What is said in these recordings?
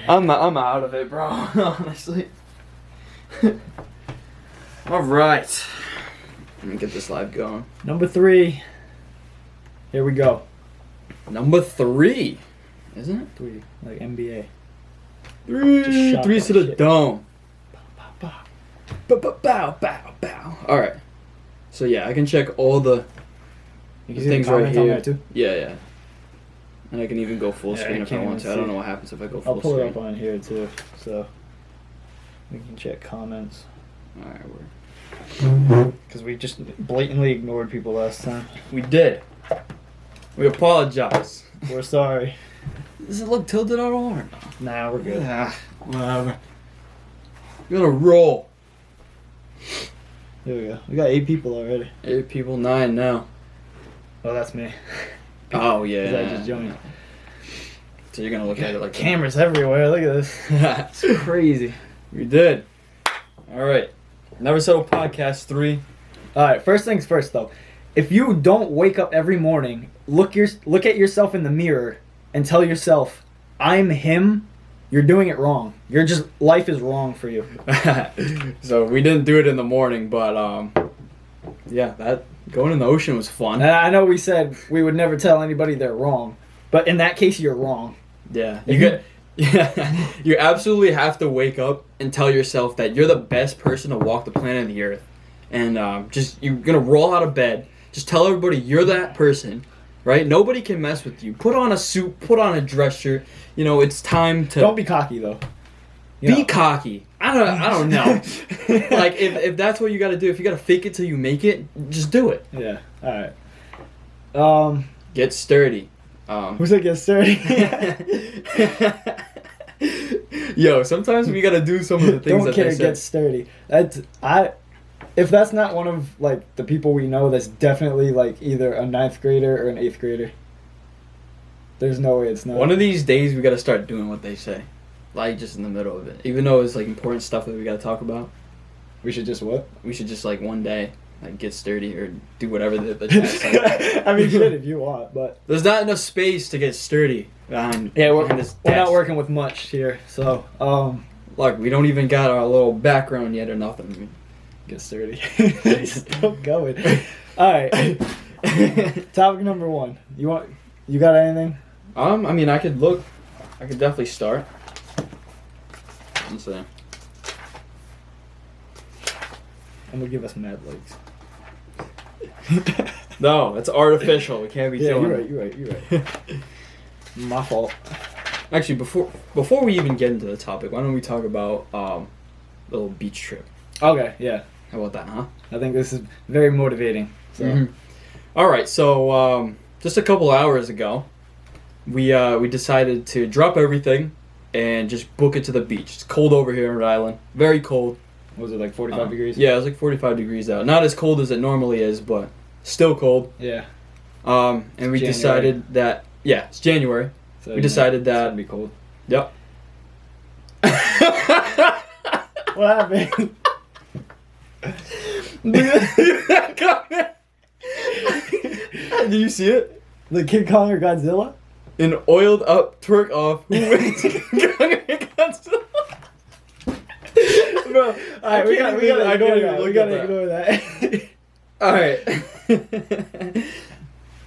I'm out of it, bro. Honestly. All right. Let me get this live going. Number 3. Here we go. Number 3, isn't it? 3, like NBA. Three to the shit. dome. Bow, bow, bow. Bow, bow, bow. All right. So yeah, I can check all the You can see things the right comments on here. there too. Yeah. And I can even go full Yeah, screen you if I can't want even to. I don't see. know what happens if I go full I'll pull screen. it up on here too, so we can check comments. All right, Because we just blatantly ignored people last time. we did. We apologize. We're sorry. Does it look tilted at all or no? Nah, we're good. Yeah, whatever. We're gonna roll. Here we go. We got 8 people already. 8 people, 9 now. Oh, that's me. Oh 'Cause yeah. I just joined. So you're gonna look at it like Cameras everywhere. Look at this. that. It's crazy. We did. All right. Never Settle Podcast 3. All right. First things first, though. If you don't wake up every morning, look at yourself in the mirror and tell yourself, "I'm him." You're doing it wrong. Life is wrong for you. So we didn't do it in the morning, but yeah, that going in the ocean was fun. And I know we said we would never tell anybody they're wrong, but in that case, you're wrong. Yeah, you absolutely have to wake up and tell yourself that you're the best person to walk the planet of the earth, and you're gonna roll out of bed. Just tell everybody you're that person, right? Nobody can mess with you. Put on a suit, put on a dress shirt. You know it's time to. Don't be cocky though. Be cocky. I don't know. Like if that's what you got to do, if you got to fake it till you make it, just do it. Yeah. All right. Get sturdy. Who said get sturdy? Yo, sometimes we got to do some of the things Don't that care. they Get said. sturdy. If that's not one of like the people we know, that's definitely like either a 9th grader or an 8th grader. There's no way it's not. One of these days we got to start doing what they say, like just in the middle of it. Even though it's like important stuff that we got to talk about, We should just what? we should just like one day like get sturdy or do whatever the chat says. I mean, shit if you want, but There's not enough space to get sturdy. we're behind this not desk. working with much here, so Look, we don't even got our little background yet or nothing. get sturdy. Still going. All right. Topic number 1. You got anything? I mean, I could definitely start. Let's see. I'm gonna give us mad legs. No, it's artificial. We can't be Yeah, doing you're right. My fault. Actually, before we even get into the topic, why don't we talk about little beach trip? Okay, yeah. How about that, huh? I think this is very motivating. So. Mhm. All right, so just a couple hours ago, we decided to drop everything and just book it to the beach. It's cold over here in Rhode Island. Very cold. Was it like 45 degrees? Yeah, it was like 45 degrees out. Not as cold as it normally is, but still cold. Yeah. And we January. decided that it's January. So, We decided that- it'd be cold. Yep. What happened? Do you see it? The King Kong or Godzilla? An oiled up twerk off. Who wins? Godzilla? Bro, alright, we gotta I don't even ignore that. look We gotta at that. ignore that. Alright.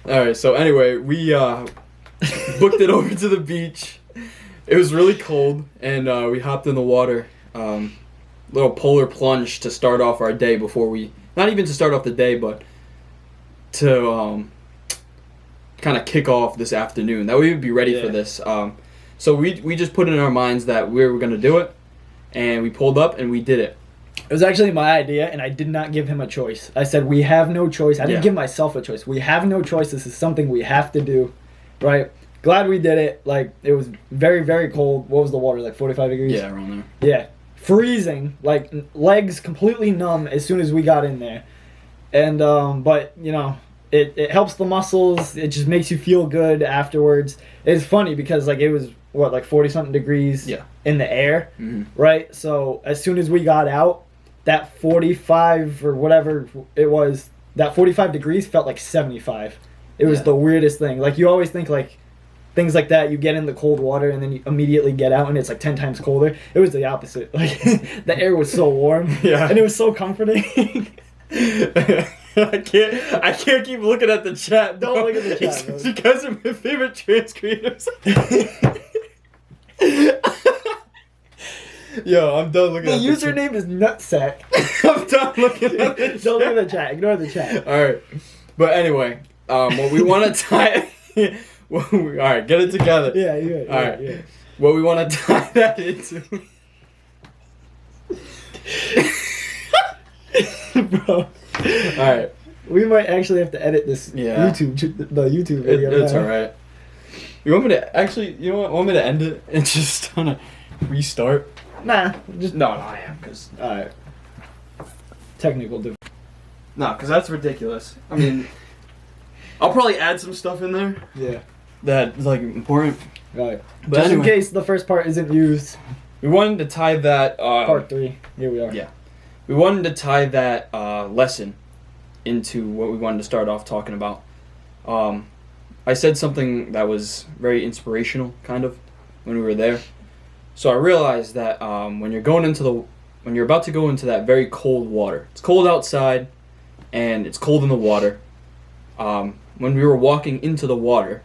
Alright, so anyway, we booked it over to the beach. It was really cold, and we hopped in the water. Little polar plunge to start off our day before we... Not even to start off the day, but to kind of kick off this afternoon. That we would be ready for this. So we just put it in our minds that we were going to do it, and we pulled up, and we did it. It was actually my idea, and I did not give him a choice. I said, we have no choice. I didn't give myself a choice. We have no choice. This is something we have to do, right? Glad we did it. Like, it was very, very cold. What was the water, like 45 degrees? Yeah, around there. Yeah. Freezing. Like, legs completely numb as soon as we got in there. And, but, you know, it helps the muscles. It just makes you feel good afterwards. It's funny because, like, it was, like 40-something degrees in the air, right? So, as soon as we got out, that 45 or whatever it was, that 45 degrees felt like 75. It was the weirdest thing. Like, you always think, like, things like that. You get in the cold water and then you immediately get out and it's like 10 times colder. It was the opposite. Like the air was so warm, and it was so comforting. I can't keep looking at the chat. Don't look at the chat. It's because of my favorite trans creators. Yo, I'm done looking the at the chat. username is Nutsack. I'm done looking at the chat. Don't look at the chat. Ignore the chat. Alright. But anyway, what we want to tie... Alright, get it together. Yeah, you're right. Alright. Yeah. What we want to tie that into... Bro. Alright. We might actually have to edit this YouTube video. It's alright. You want me to... Actually, you know what? Want me to end it and just kind of restart? Nah. Just... No, I am, because... Alright. Technical difficulty. No, because that's ridiculous. I mean... I'll probably add some stuff in there. Yeah. That's, like, important. Right. But just anyway, in case the first part isn't used. we wanted to tie that... Part 3. Here we are. Yeah. We wanted to tie that lesson into what we wanted to start off talking about. I said something that was very inspirational, kind of, when we were there. So I realized that when you're about to go into that very cold water, it's cold outside, and it's cold in the water. When we were walking into the water,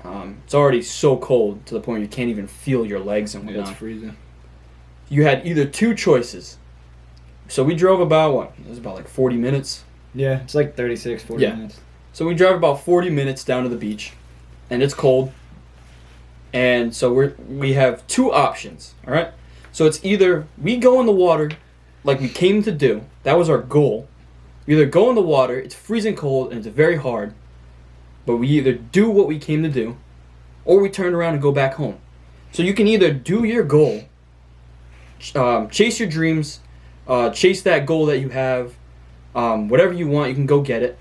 it's already so cold to the point you can't even feel your legs and whatnot. It's freezing. You had either two choices. So we drove about, it was about like 40 minutes. Yeah, it's like 36, 40 minutes. So we drive about 40 minutes down to the beach, and it's cold. And so we have two options, all right? So it's either we go in the water like we came to do. That was our goal. We either go in the water, it's freezing cold, and it's very hard. But we either do what we came to do, or we turn around and go back home. So you can either do your goal, chase your dreams, chase that goal that you have, whatever you want, you can go get it.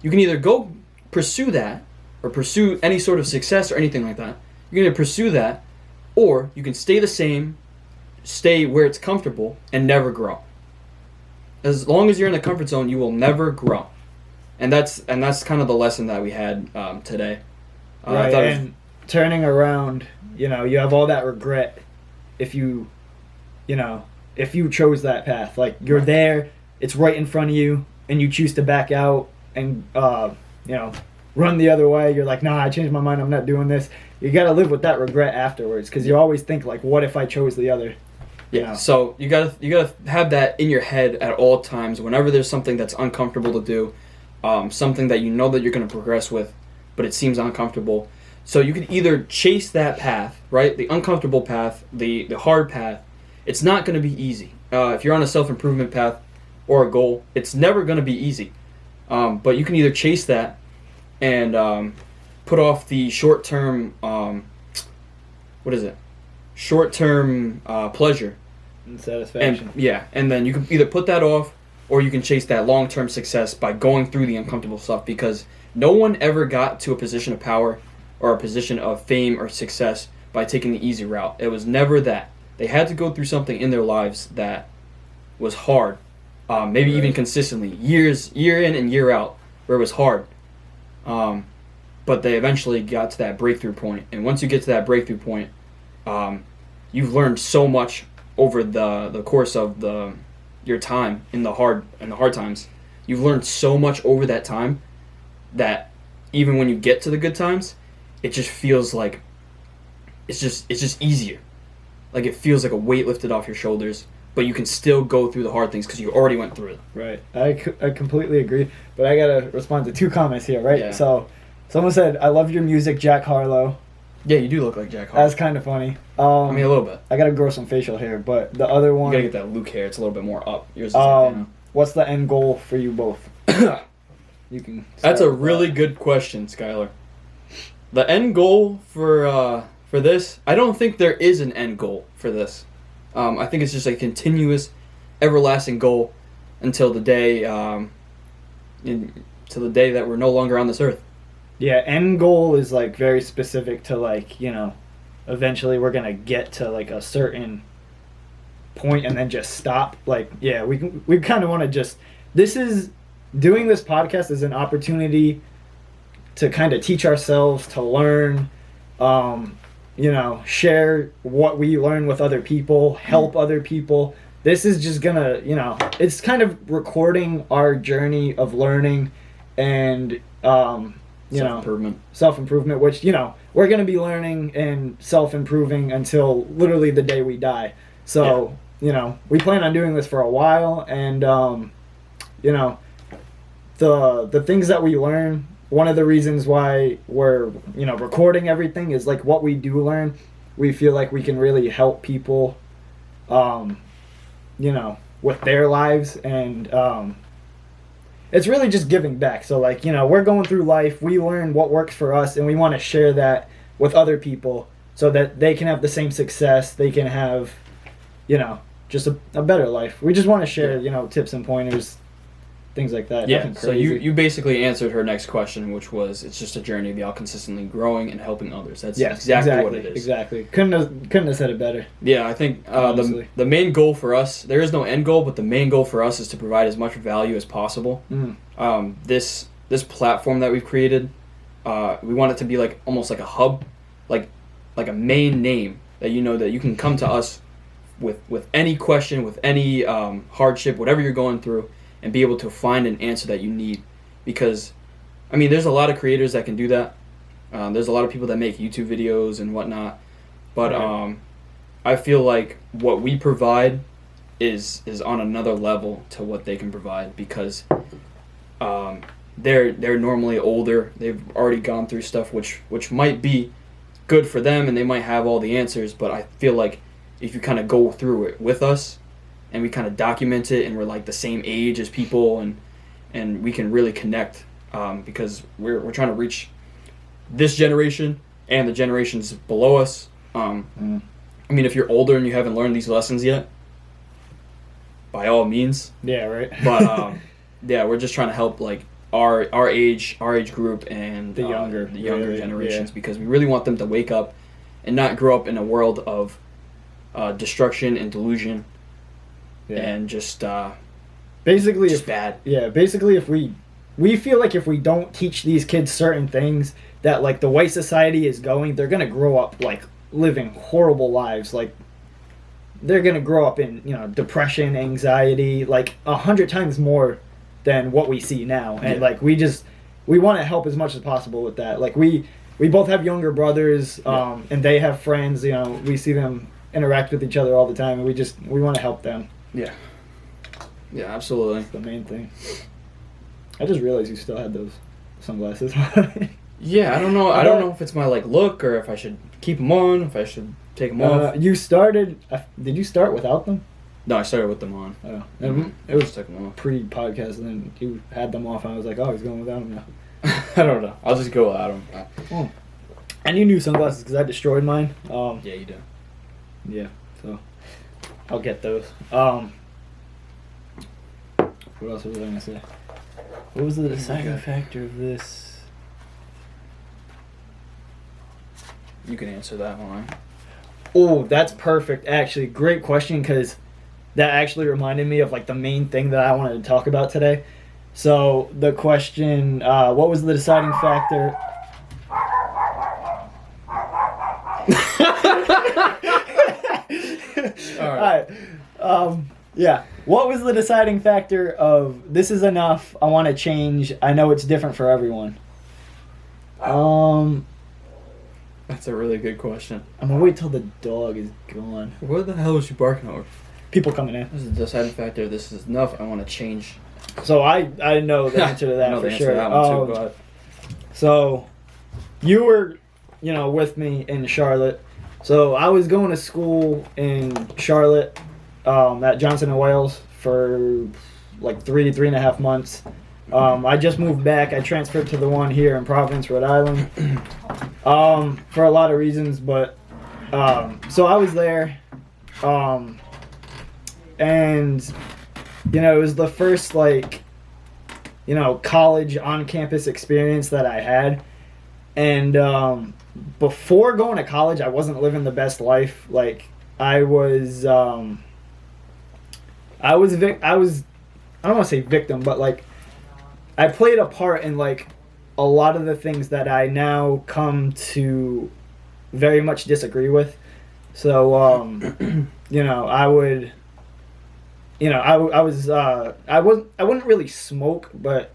You can either go pursue that, or pursue any sort of success or anything like that. You can either pursue that, or you can stay the same, stay where it's comfortable, and never grow. As long as you're in the comfort zone, you will never grow. And that's kind of the lesson that we had today. Right, and turning around, you have all that regret if you chose that path. Like, you're there, it's right in front of you, and you choose to back out and, run the other way. You're like, nah, I changed my mind, I'm not doing this. You got to live with that regret afterwards, because you always think, like, what if I chose the other? Yeah, so you gotta have that in your head at all times. Whenever there's something that's uncomfortable to do, something that you know that you're gonna progress with, but it seems uncomfortable. So you can either chase that path, right? The uncomfortable path, the hard path. It's not gonna be easy. If you're on a self-improvement path or a goal, it's never gonna be easy. But you can either chase that and put off the short-term, short-term pleasure and satisfaction. And then you can either put that off, or you can chase that long-term success by going through the uncomfortable stuff, because no one ever got to a position of power or a position of fame or success by taking the easy route. It was never that. They had to go through something in their lives that was hard, maybe even consistently, year in and year out, where it was hard. But they eventually got to that breakthrough point, and once you get to that breakthrough point, you've learned so much over the course of your time in the hard times. You've learned so much over that time that even when you get to the good times, it just feels like it's just easier. Like, it feels like a weight lifted off your shoulders, but you can still go through the hard things because you already went through it. Right. I completely agree, but I gotta respond to two comments here, right? Yeah. So, someone said, "I love your music, Jack Harlow." Yeah, you do look like Jack Harlow. That's kind of funny. I mean, a little bit. I gotta grow some facial hair, but the other one... You gotta get that Luke hair. It's a little bit more up. Yours is like, what's the end goal for you both? You can... That's a really good question, Skylar. The end goal for this, I don't think there is an end goal for this. I think it's just a continuous, everlasting goal until the day, till the day that we're no longer on this earth. Yeah, end goal is, like, very specific to, like, eventually we're gonna get to, like, a certain point and then just stop. Like, yeah, we kind of want to just... Doing this podcast is an opportunity to kind of teach ourselves, to learn, you know, share what we learn with other people, help other people. This is just gonna, you know, it's kind of recording our journey of learning and, you know, self-improvement, which, you know, we're gonna be learning and self-improving until literally the day we die. So, you know, we plan on doing this for a while, and, you know, the things that we learn, one of the reasons why we're, you know, recording everything is like what we do learn, we feel like we can really help people, you know, with their lives, and it's really just giving back. So like, you know, we're going through life, we learn what works for us, and we want to share that with other people so that they can have the same success, they can have, you know, just a better life. We just want to share, you know, tips and pointers, things like that. Yeah, so you basically answered her next question, which was, it's just a journey of y'all consistently growing and helping others. That's exactly what it is. Exactly. Couldn't have said it better. Yeah, I think the main goal for us, there is no end goal, but the main goal for us is to provide as much value as possible. This platform that we've created, we want it to be like almost like a hub, like a main name that you know that you can come to us with any question, with any hardship, whatever you're going through, and be able to find an answer that you need. Because, I mean, there's a lot of creators that can do that. There's a lot of people that make YouTube videos and whatnot. But I feel like what we provide is on another level to what they can provide, because they're normally older. They've already gone through stuff which might be good for them, and they might have all the answers. But I feel like if you kind of go through it with us, and we kind of document it, and we're like the same age as people, and we can really connect, because we're trying to reach this generation and the generations below us. I mean, if you're older and you haven't learned these lessons yet, by all means. Yeah, right. But yeah, we're just trying to help like our age group and the younger generations, because we really want them to wake up and not grow up in a world of destruction and delusion. Yeah. And just basically bad. Yeah, basically if we feel like if we don't teach these kids certain things, that like the way society is going, they're gonna grow up like living horrible lives. Like they're gonna grow up in, you know, depression, anxiety, like 100 times more than what we see now. And like we want to help as much as possible with that. Like we both have younger brothers, and they have friends. You know, we see them interact with each other all the time, and we want to help them. Yeah, absolutely. That's the main thing. I just realized you still had those sunglasses. Yeah, I don't know. I don't know if it's my like look, or if I should keep them on, if I should take them off. You started. Did you start without them? No, I started with them on. Oh, it was pre-podcast, and then you had them off, and I was like, oh, he's going without them now. I don't know. I'll just go without them. And you knew sunglasses because I destroyed mine. Yeah, you did. Yeah, so I'll get those. What else was I going to say? What was the deciding factor of this? You can answer that one. Oh, that's perfect. Actually, great question, because that actually reminded me of like the main thing that I wanted to talk about today. So the question, what was the deciding factor? All right. Yeah. What was the deciding factor of this is enough, I want to change, I know it's different for everyone? That's a really good question. I'm going to wait till the dog is gone. What the hell was you barking over? People coming in. This is the deciding factor. This is enough. I want to change. So I know the answer to that. I know for the answer sure. to that one too. Go ahead. So you were, you know, with me in Charlotte. So I was going to school in Charlotte at Johnson & Wales for like 3.5 months. I just moved back. I transferred to the one here in Providence, Rhode Island, for a lot of reasons. But so I was there, and you know, it was the first like, you know, college on-campus experience that I had. And before going to college, I wasn't living the best life. Like I don't want to say victim, but like I played a part in like a lot of the things that I now come to very much disagree with. So, I would, I wouldn't really smoke, but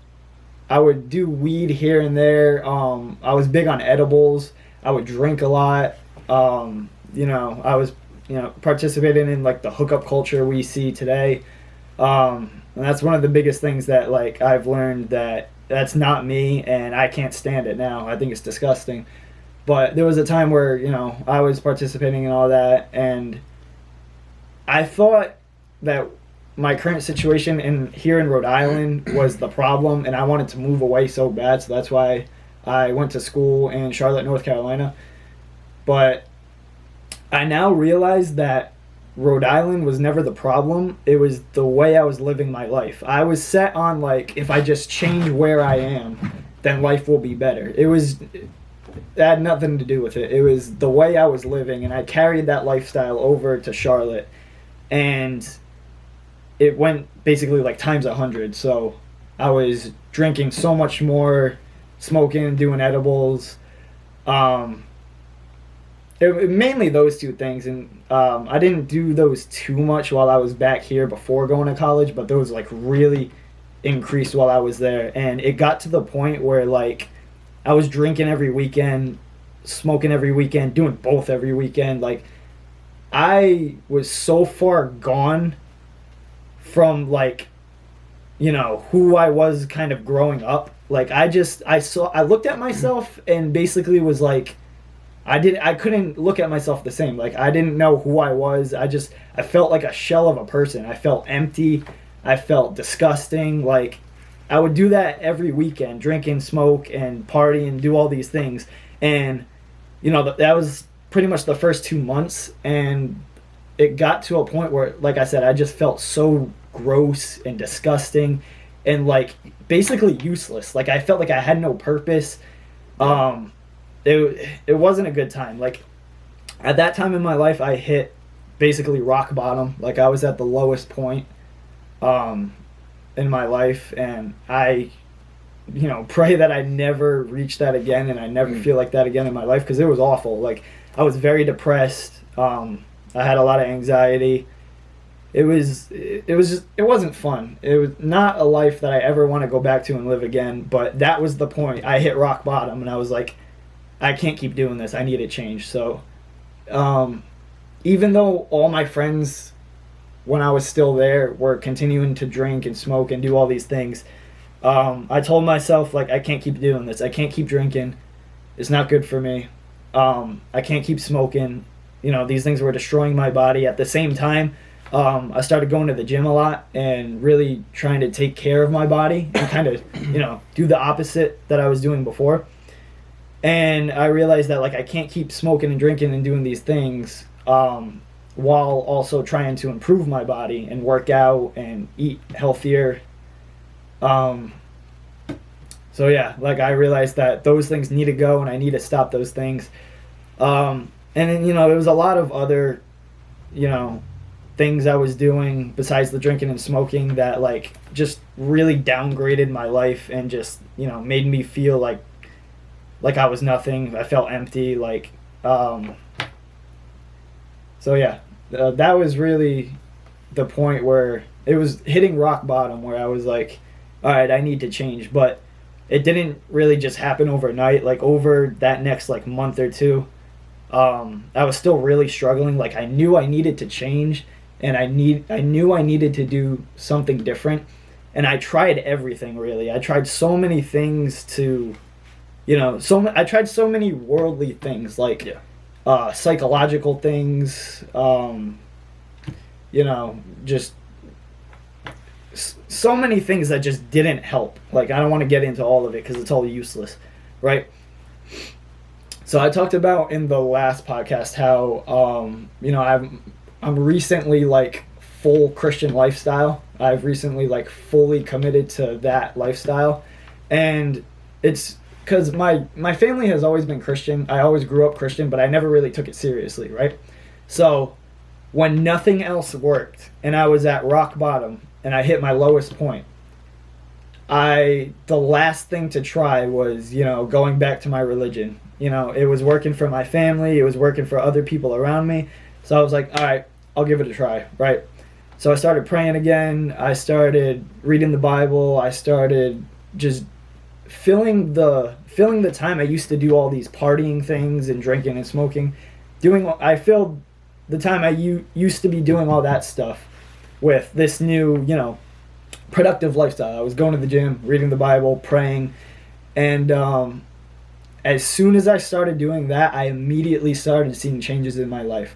I would do weed here and there. I was big on edibles. I would drink a lot. I was, participating in like the hookup culture we see today. And that's one of the biggest things that like I've learned that's not me, and I can't stand it now. I think it's disgusting. But there was a time where, I was participating in all that, and I thought that my current situation here in Rhode Island was the problem, and I wanted to move away so bad, so that's why I went to school in Charlotte, North Carolina. But I now realize that Rhode Island was never the problem. It was the way I was living my life. I was set on, like, if I just change where I am, then life will be better. It had nothing to do with it. It was the way I was living, and I carried that lifestyle over to Charlotte, and it went basically like times 100. So I was drinking so much more, smoking, doing edibles. Mainly those two things, and I didn't do those too much while I was back here before going to college, but those like really increased while I was there, and it got to the point where like I was drinking every weekend, smoking every weekend, doing both every weekend. Like, I was so far gone from, like, who I was kind of growing up. Like, I looked at myself and basically was like, I couldn't look at myself the same. Like, I didn't know who I was. I felt like a shell of a person. I felt empty. I felt disgusting. Like, I would do that every weekend, drink and smoke and party and do all these things. And, that was pretty much the first 2 months. And it got to a point where, like I said, I just felt so gross and disgusting and, like, basically useless. Like, I felt like I had no purpose. It wasn't a good time. Like, at that time in my life, I hit basically rock bottom. Like, I was at the lowest point. In my life, and I pray that I never reach that again, and I never feel like that again in my life, because it was awful. Like, I was very depressed. I had a lot of anxiety. It wasn't fun. It was not a life that I ever want to go back to and live again, but that was the point. I hit rock bottom, and I was like, I can't keep doing this. I need a change. So even though all my friends, when I was still there, were continuing to drink and smoke and do all these things, I told myself, like, I can't keep doing this. I can't keep drinking. It's not good for me. I can't keep smoking. These things were destroying my body. At the same time, I started going to the gym a lot and really trying to take care of my body and kind of, do the opposite that I was doing before. And I realized that, like, I can't keep smoking and drinking and doing these things while also trying to improve my body and work out and eat healthier. So yeah, like, I realized that those things need to go and I need to stop those things. And then, there was a lot of other, things I was doing besides the drinking and smoking that, like, just really downgraded my life and just, made me feel like I was nothing. I felt empty. Like, so yeah, that was really the point where it was hitting rock bottom, where I was like, all right, I need to change. But it didn't really just happen overnight. Like, over that next, like, month or two, I was still really struggling. Like, I knew I needed to change, and I knew I needed to do something different. And I tried everything, really. I tried so many things to, I tried so many worldly things, like, psychological things, just so many things that just didn't help. Like, I don't want to get into all of it because it's all useless, right? So I talked about in the last podcast how, I'm recently, like, full Christian lifestyle. I've recently, like, fully committed to that lifestyle, and it's because my family has always been Christian. I always grew up Christian, but I never really took it seriously, right? So when nothing else worked and I was at rock bottom and I hit my lowest point, the last thing to try was, going back to my religion. It was working for my family, it was working for other people around me. So I was like, all right, I'll give it a try, right? So I started praying again. I started reading the Bible. I started just filling the time I used to do all these partying things and drinking and smoking. I filled the time I used to be doing all that stuff with this new, productive lifestyle. I was going to the gym, reading the Bible, praying, and as soon as I started doing that, I immediately started seeing changes in my life.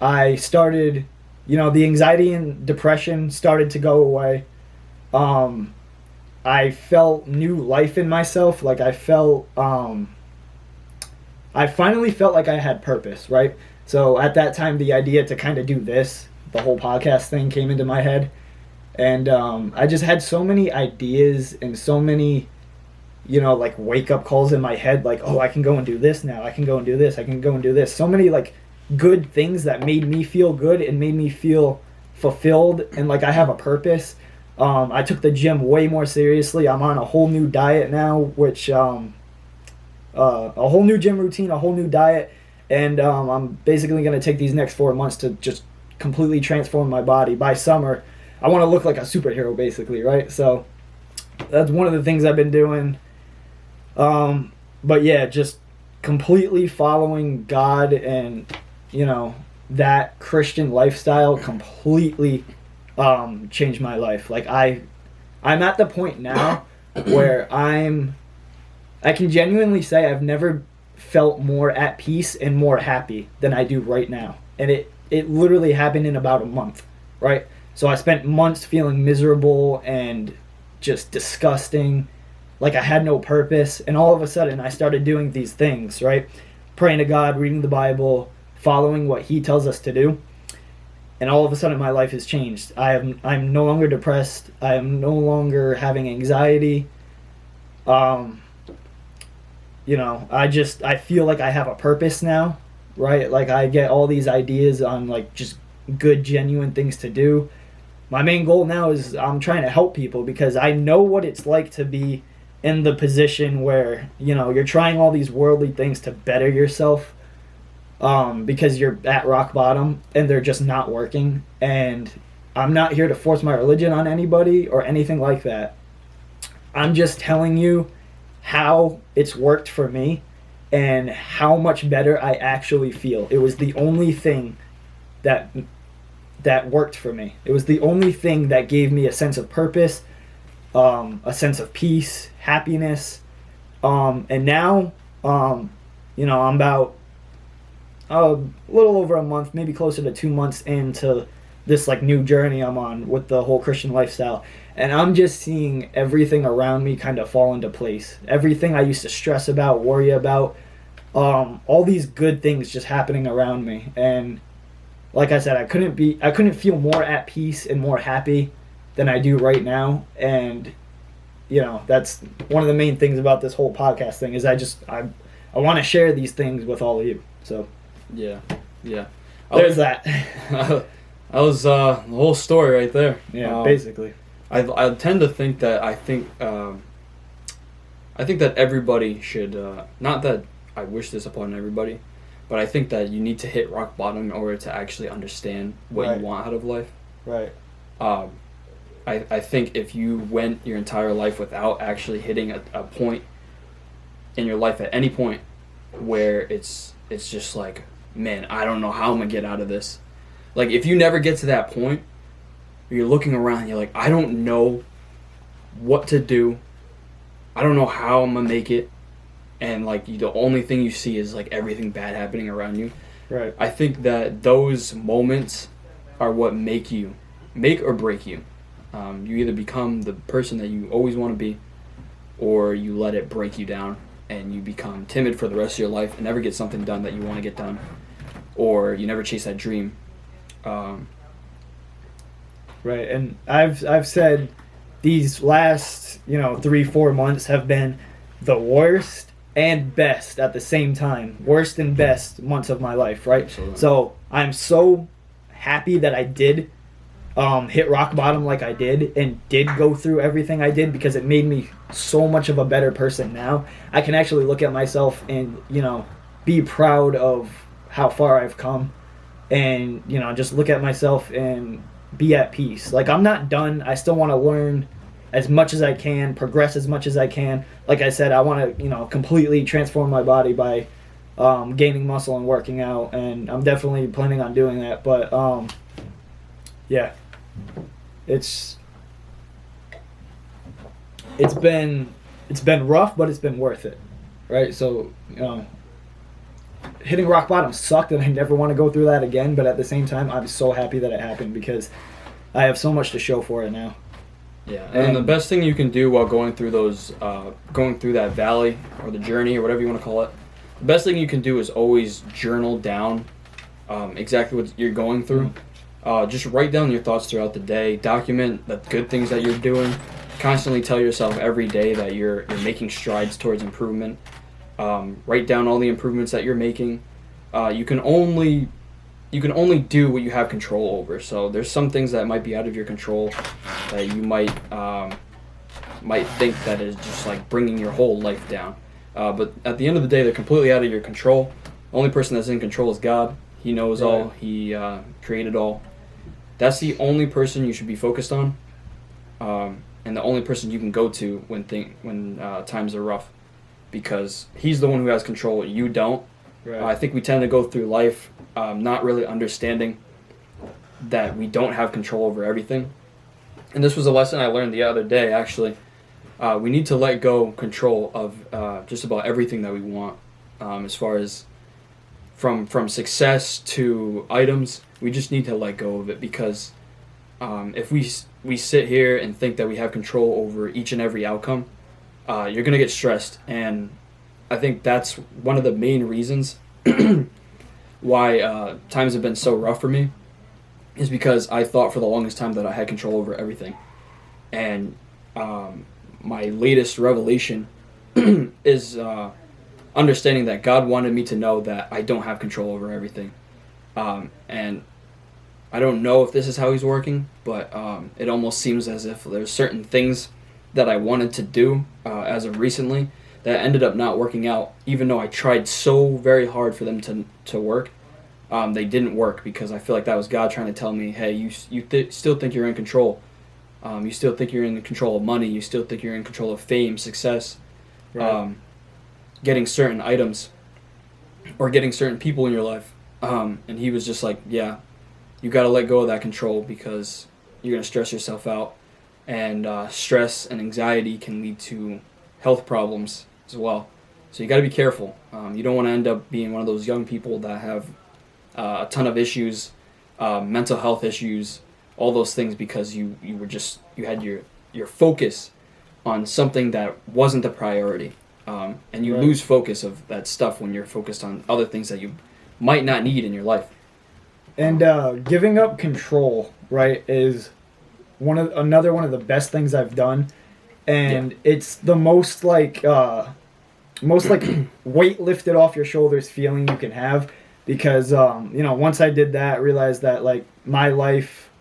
I started, the anxiety and depression started to go away. I felt new life in myself. Like I finally felt like I had purpose, right? So at that time, the idea to kind of do this, the whole podcast thing came into my head. And I just had so many ideas and so many, like wake up calls in my head. Like, oh, I can go and do this now. I can go and do this. I can go and do this. So many like good things that made me feel good and made me feel fulfilled. And like I have a purpose. I took the gym way more seriously. I'm on a whole new diet now, which a whole new gym routine, a whole new diet. And I'm basically going to take these next 4 months to just completely transform my body. By summer, I want to look like a superhero, basically, right? So that's one of the things I've been doing. But yeah, just completely following God and, that Christian lifestyle completely changed my life. Like I'm at the point now where I can genuinely say I've never felt more at peace and more happy than I do right now. And it literally happened in about a month, right? So I spent months feeling miserable and just disgusting, like I had no purpose. And all of a sudden I started doing these things, right? Praying to God, reading the Bible, following what He tells us to do. And all of a sudden my life has changed. I'm no longer depressed. I am no longer having anxiety. I feel like I have a purpose now, right? Like I get all these ideas on like just good, genuine things to do. My main goal now is I'm trying to help people because I know what it's like to be in the position where, you're trying all these worldly things to better yourself because you're at rock bottom and they're just not working. And I'm not here to force my religion on anybody or anything like that. I'm just telling you how it's worked for me and how much better I actually feel. It was the only thing that worked for me. It was the only thing that gave me a sense of purpose, a sense of peace, happiness, and now, I'm about a little over a month, maybe closer to 2 months into this like new journey I'm on with the whole Christian lifestyle. And I'm just seeing everything around me kind of fall into place. Everything I used to stress about, worry about, all these good things just happening around me. And like I said, I couldn't feel more at peace and more happy than I do right now. And that's one of the main things about this whole podcast thing is I want to share these things with all of you. So yeah. There's that. That was the whole story right there. Yeah, basically. I tend to think that I think that everybody should not that I wish this upon everybody, but I think that you need to hit rock bottom in order to actually understand what you want out of life. Right. I think if you went your entire life without actually hitting a point in your life at any point where it's just like, man, I don't know how I'm gonna get out of this. Like if you never get to that point where you're looking around and you're like, I don't know what to do. I don't know how I'm gonna make it. And like the only thing you see is like everything bad happening around you. Right. I think that those moments are what make or break you. You either become the person that you always want to be, or you let it break you down and you become timid for the rest of your life and never get something done that you want to get done, or you never chase that dream. Right. And I've said these last 3-4 months have been the worst and best at the same time. Worst and best months of my life, right? Absolutely. So I'm so happy that I did hit rock bottom like I did and did go through everything I did, because it made me so much of a better person now. I can actually look at myself and, be proud of how far I've come, and, just look at myself and be at peace. Like, I'm not done. I still want to learn as much as I can, progress as much as I can. Like I said, I want to, completely transform my body by gaining muscle and working out, and I'm definitely planning on doing that. But yeah, it's been rough, but it's been worth it, right? So, hitting rock bottom sucked, and I never want to go through that again. But at the same time, I'm so happy that it happened, because I have so much to show for it now. Yeah, and the best thing you can do while going through that valley or the journey or whatever you want to call it, the best thing you can do is always journal down exactly what you're going through. Just write down your thoughts throughout the day. Document the good things that you're doing. Constantly tell yourself every day that you're making strides towards improvement. Write down all the improvements that you're making. You can only do what you have control over. So there's some things that might be out of your control that you might think that is just like bringing your whole life down. But at the end of the day, they're completely out of your control. The only person that's in control is God. He knows all. He created all. That's the only person you should be focused on, and the only person you can go to when times are rough, because he's the one who has control. You don't. Right. I think we tend to go through life not really understanding that we don't have control over everything. And this was a lesson I learned the other day, actually. We need to let go control of just about everything that we want, as far as from success to items. We just need to let go of it, because if we sit here and think that we have control over each and every outcome, you're going to get stressed. And I think that's one of the main reasons why times have been so rough for me, is because I thought for the longest time that I had control over everything. And my latest revelation is understanding that God wanted me to know that I don't have control over everything. And I don't know if this is how he's working, but it almost seems as if there's certain things that I wanted to do as of recently that ended up not working out, even though I tried so very hard for them to work. They didn't work, because I feel like that was God trying to tell me, hey, you still think you're in control. You still think you're in control of money. You still think you're in control of fame, success, Right. Getting certain items, or getting certain people in your life. And he was just like, yeah, you got to let go of that control, because you're going to stress yourself out. And stress and anxiety can lead to health problems as well. So you got to be careful. You don't want to end up being one of those young people that have a ton of issues, mental health issues, all those things, because you had your focus on something that wasn't the priority. And you Right. lose focus of that stuff when you're focused on other things that you might not need in your life. And giving up control, right, is another one of the best things I've done, and it's the most like weight lifted off your shoulders feeling you can have, because once I did that, I realized that like my life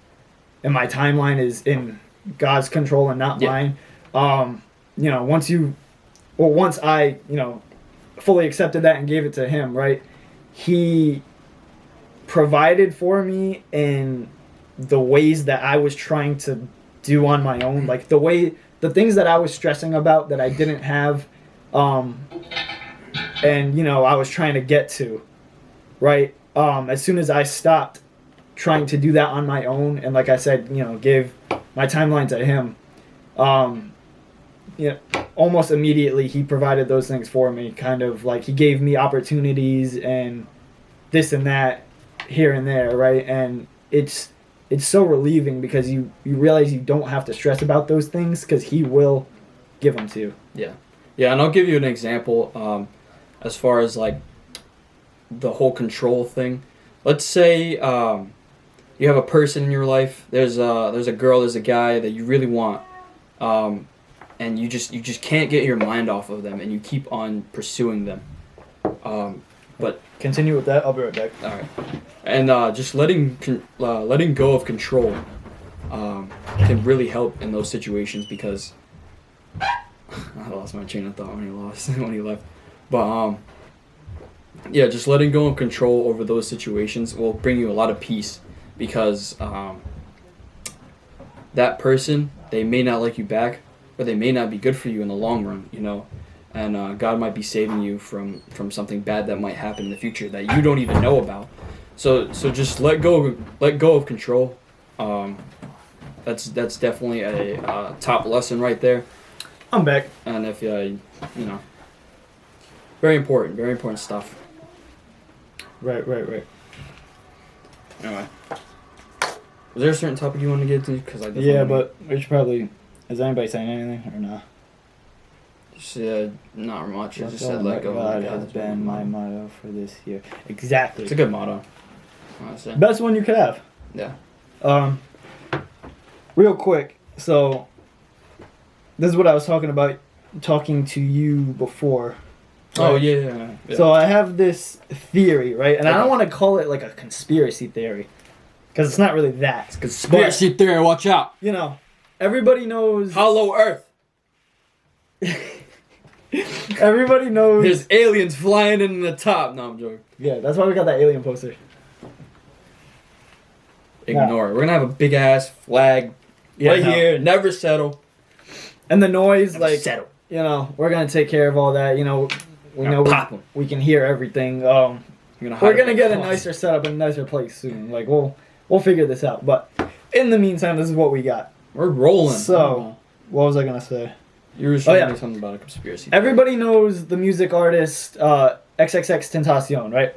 and my timeline is in God's control and not mine. Once I fully accepted that and gave it to him, right, he provided for me in the ways that I was trying to do on my own, like the things that I was stressing about that I didn't have, and I was trying to get to, right, as soon as I stopped trying to do that on my own, and like I said, gave my timeline to him, almost immediately he provided those things for me, kind of like he gave me opportunities and this and that here and there, right? And it's so relieving, because you realize you don't have to stress about those things, because he will give them to you. Yeah, and I'll give you an example as far as like the whole control thing. Let's say you have a person in your life. There's a girl, there's a guy that you really want, and you just can't get your mind off of them, and you keep on pursuing them. But Continue with that. I'll be right back. all right, and just letting go of control can really help in those situations because I lost my train of thought when he left. But yeah, just letting go of control over those situations will bring you a lot of peace because that person, they may not like you back, or they may not be good for you in the long run, you know. And God might be saving you from something bad that might happen in the future that you don't even know about. So just let go of control. That's definitely a top lesson right there. I'm back. And if you know, very important stuff. Right. Anyway, was there a certain topic you wanted to get to? Because but we should probably. Is anybody saying anything or not? Just not much. I just said let go. God has been my motto for this year. Exactly. It's a good motto. Honestly. Best one you could have. Yeah. Real quick. So, this is what I was talking to you before. Right? Oh yeah. So I have this theory, right? And I don't want to call it like a conspiracy theory, because it's not really that. It's a conspiracy theory. Watch out. You know, everybody knows. Hollow Earth. Everybody knows. There's aliens flying in the top. No, I'm joking. Yeah, that's why we got that alien poster. Ignore it. We're gonna have a big ass flag here. Never settle. And the noise, never settle. You know, we're gonna take care of all that. You know, we can hear everything. We're gonna get a nicer setup in a nicer place soon. Like we'll figure this out. But in the meantime, this is what we got. We're rolling. So, what was I gonna say? You were saying something about a conspiracy. Everybody knows the music artist XXXTentacion, right?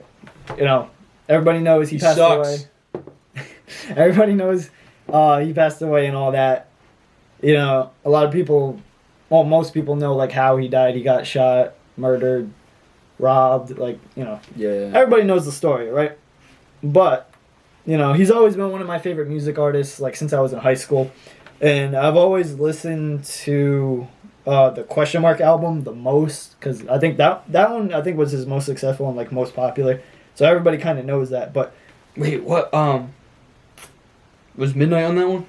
You know, everybody knows he passed away. Everybody knows he passed away and all that. You know, a lot of people, well, most people know like how he died. He got shot, murdered, robbed, like, you know. Yeah. Everybody knows the story, right? But, you know, he's always been one of my favorite music artists, like, since I was in high school. And I've always listened to the Question Mark album the most, because I think that one, I think, was his most successful and, like, most popular. So everybody kind of knows that, but... Wait, what, was Midnight on that one?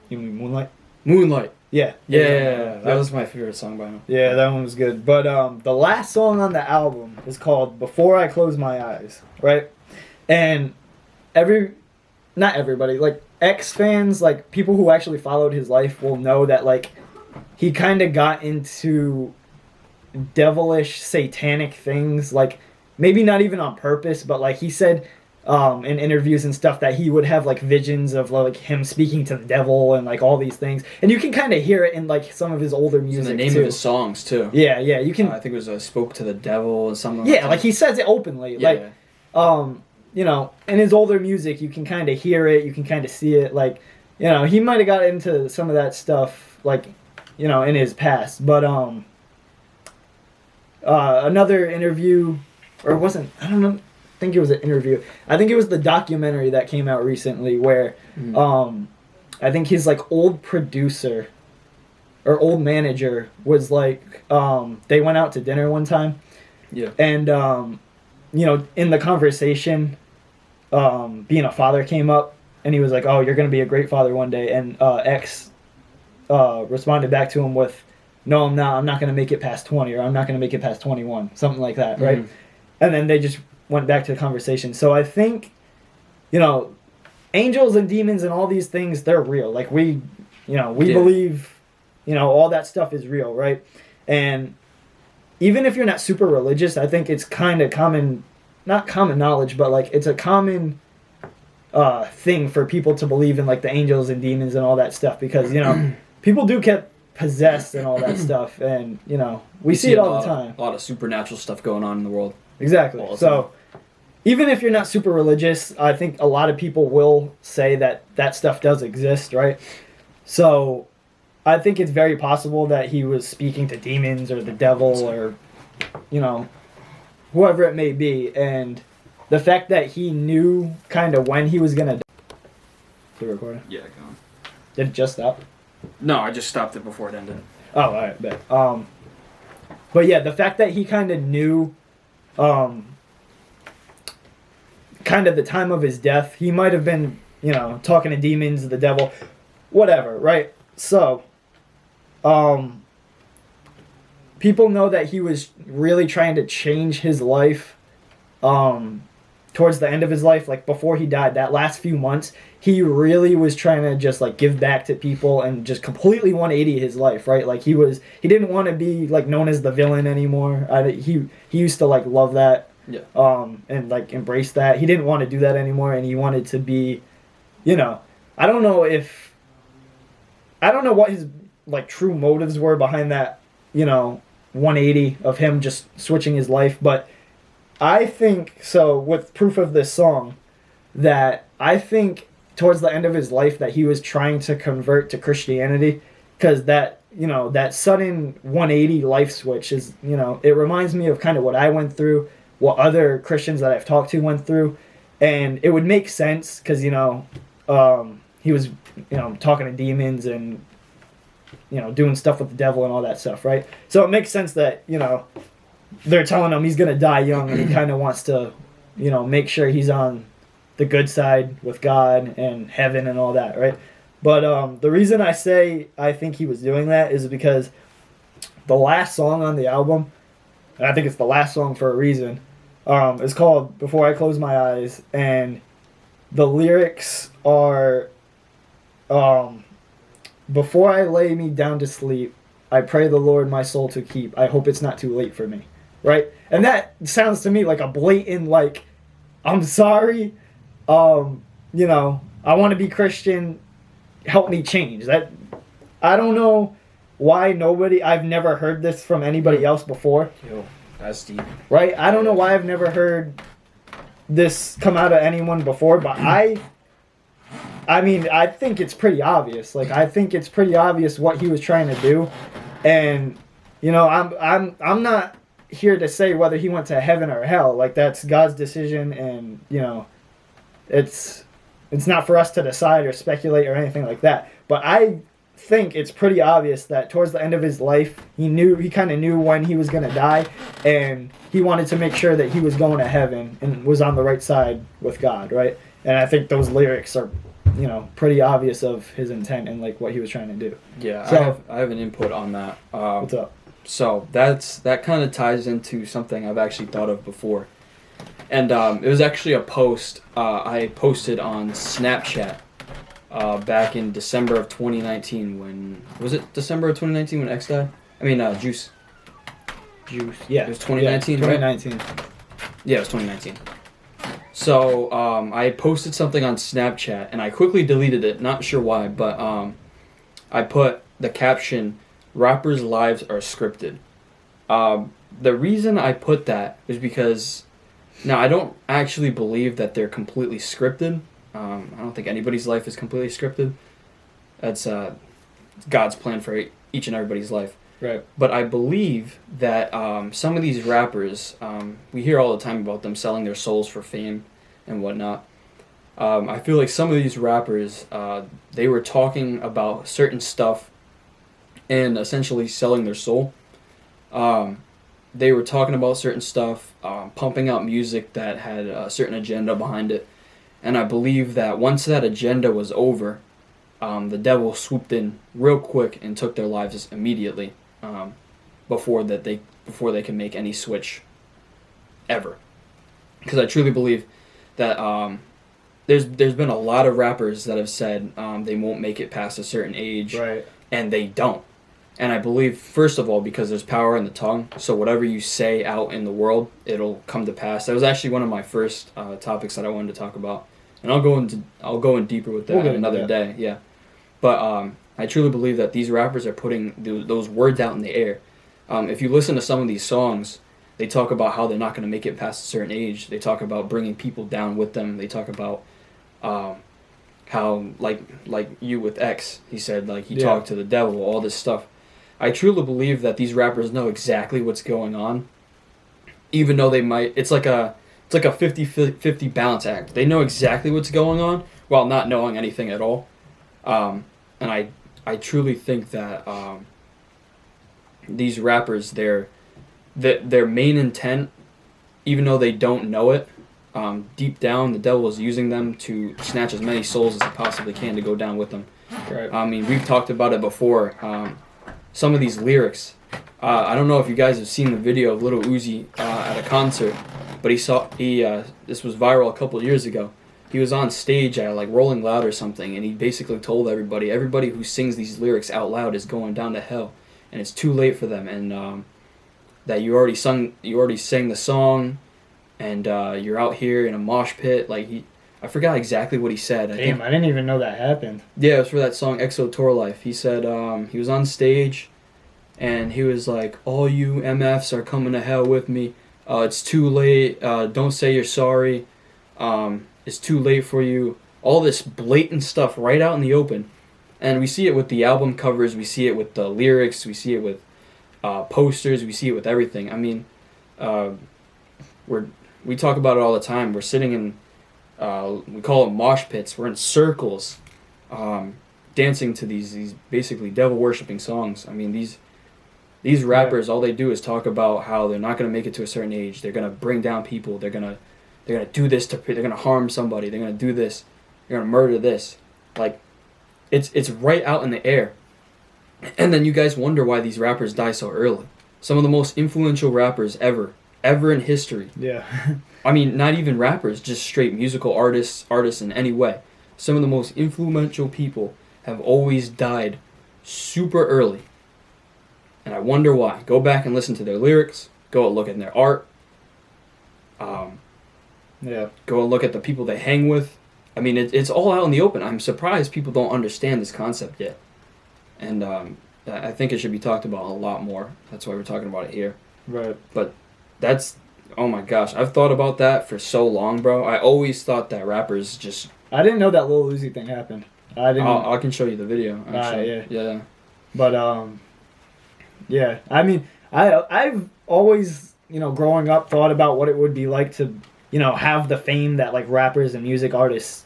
You mean Moonlight? Moonlight. Yeah. Yeah. That was my favorite song by him. Yeah, that one was good. But the last song on the album is called Before I Close My Eyes, right? And not everybody, like, X-fans, like, people who actually followed his life will know that, like, he kind of got into devilish, satanic things, like, maybe not even on purpose, but, like, he said... in interviews and stuff that he would have like visions of like him speaking to the devil and like all these things, and you can kind of hear it in like some of his older music. In the name of his songs too. Yeah, you can. I think it was "Spoke to the Devil" or something. Yeah, like he says it openly. Yeah. Like, you know, in his older music, you can kind of hear it, you can kind of see it. Like, you know, he might have got into some of that stuff, like, you know, in his past. But another interview, or it wasn't, I don't know. I think it was an interview. I think it was the documentary that came out recently where I think his like old producer or old manager was like they went out to dinner one time. Yeah. And you know, in the conversation being a father came up, and he was like, "Oh, you're going to be a great father one day." And X responded back to him with, "No, I'm not. I'm not going to make it past 20, or I'm not going to make it past 21." Something like that, right? And then they just went back to the conversation. So I think, you know, angels and demons and all these things, they're real. Like we believe, you know, all that stuff is real, right? And even if you're not super religious, I think it's kind of common, not common knowledge, but like it's a common thing for people to believe in like the angels and demons and all that stuff, because, you know, people do get possessed and all that stuff, and, you know, we see it all the time. A lot of supernatural stuff going on in the world. Exactly. So, even if you're not super religious, I think a lot of people will say that that stuff does exist, right? So, I think it's very possible that he was speaking to demons or the devil or, you know, whoever it may be. And the fact that he knew kind of when he was going to die. The recording? Yeah, go on. Did it just stop? No, I just stopped it before it ended. Oh, all right, bet. But yeah, the fact that he kind of knew kind of the time of his death, he might have been talking to demons, the devil, whatever, right? So, people know that he was really trying to change his life, towards the end of his life, like before he died, that last few months, he really was trying to just like give back to people and just completely 180 his life, right? Like he didn't want to be like known as the villain anymore. He used to like love that, and like embrace that. He didn't want to do that anymore, and he wanted to be, I don't know what his like true motives were behind that, 180 of him just switching his life, but I think so with proof of this song that I think towards the end of his life that he was trying to convert to Christianity, because that that sudden 180 life switch is, it reminds me of kind of what I went through, what other Christians that I've talked to went through, and it would make sense because he was talking to demons and doing stuff with the devil and all that stuff, right? So it makes sense that they're telling him he's gonna die young, and he kind of wants to, make sure he's on the good side with God and heaven and all that, right? But the reason I say I think he was doing that is because the last song on the album, and I think it's the last song for a reason, is called "Before I Close My Eyes," and the lyrics are, "Before I lay me down to sleep, I pray the Lord my soul to keep. I hope it's not too late for me." Right? And that sounds to me like a blatant, like, I'm sorry, I want to be Christian, help me change. That, I don't know why I've never heard this from anybody else before. Yo, that's deep. Right? I don't know why I've never heard this come out of anyone before, but I think it's pretty obvious. Like, I think it's pretty obvious what he was trying to do. And, I'm not here to say whether he went to heaven or hell. Like, that's God's decision, and it's not for us to decide or speculate or anything like that. But I think it's pretty obvious that towards the end of his life, he kind of knew when he was going to die, and he wanted to make sure that he was going to heaven and was on the right side with God, right? And I think those lyrics are pretty obvious of his intent and like what he was trying to do. Yeah, so, I have an input on that. What's up? So that kind of ties into something I've actually thought of before, and it was actually a post I posted on Snapchat back in December of 2019. When was it? December of 2019 when X died? I mean, Juice. Yeah, it was 2019. Yeah, 2019. Right? Yeah, it was 2019. So I posted something on Snapchat and I quickly deleted it. Not sure why, but I put the caption, "Rappers' lives are scripted." The reason I put that is because now I don't actually believe that they're completely scripted. I don't think anybody's life is completely scripted. That's God's plan for each and everybody's life. Right. But I believe that some of these rappers, we hear all the time about them selling their souls for fame and whatnot. I feel like some of these rappers, they were talking about certain stuff and essentially selling their soul. They were talking about certain stuff, pumping out music that had a certain agenda behind it. And I believe that once that agenda was over, the devil swooped in real quick and took their lives immediately. Before they can make any switch ever, because I truly believe that there's been a lot of rappers that have said they won't make it past a certain age, right, and they don't. And I believe, first of all, because there's power in the tongue, so whatever you say out in the world, it'll come to pass. That was actually one of my first topics that I wanted to talk about, and I'll go in deeper with that another day. Yeah, but I truly believe that these rappers are putting those words out in the air. If you listen to some of these songs, they talk about how they're not going to make it past a certain age. They talk about bringing people down with them. They talk about how, like you with X, he said, like, he talked to the devil, all this stuff. I truly believe that these rappers know exactly what's going on, even though they might. It's like a 50-50 balance act. They know exactly what's going on while not knowing anything at all. And I truly think that these rappers, their main intent, even though they don't know it, deep down, the devil is using them to snatch as many souls as he possibly can to go down with them. Right. I mean, we've talked about it before. Some of these lyrics, I don't know if you guys have seen the video of Lil Uzi at a concert, but this was viral a couple years ago. He was on stage at like Rolling Loud or something, and he basically told everybody who sings these lyrics out loud is going down to hell, and it's too late for them, and that you already sang the song, and you're out here in a mosh pit. Like I forgot exactly what he said. I didn't even know that happened. Yeah, it was for that song EXO Tour Life. He said he was on stage, and he was like, "All you MFs are coming to hell with me. It's too late. Don't say you're sorry. It's too late for you." All this blatant stuff right out in the open. And we see it with the album covers. We see it with the lyrics. We see it with posters. We see it with everything. I mean, we talk about it all the time. We're sitting in, we call it mosh pits. We're in circles, dancing to these basically devil-worshipping songs. I mean, these rappers, all they do is talk about how they're not going to make it to a certain age. They're going to bring down people. They're gonna do this they're gonna harm somebody. They're gonna do this. They're gonna murder this. Like, it's right out in the air. And then you guys wonder why these rappers die so early. Some of the most influential rappers ever in history. Yeah. I mean, not even rappers, just straight musical artists in any way. Some of the most influential people have always died super early. And I wonder why. Go back and listen to their lyrics. Go and look at their art. Yeah. Go and look at the people they hang with. I mean, it's all out in the open. I'm surprised people don't understand this concept yet. And I think it should be talked about a lot more. That's why we're talking about it here. Right. But that's, oh my gosh, I've thought about that for so long, bro. I always thought that rappers just... I didn't know that Lil Uzi thing happened. I can show you the video, actually. Yeah. But, yeah. I mean, I've always, growing up, thought about what it would be like to, have the fame that, like, rappers and music artists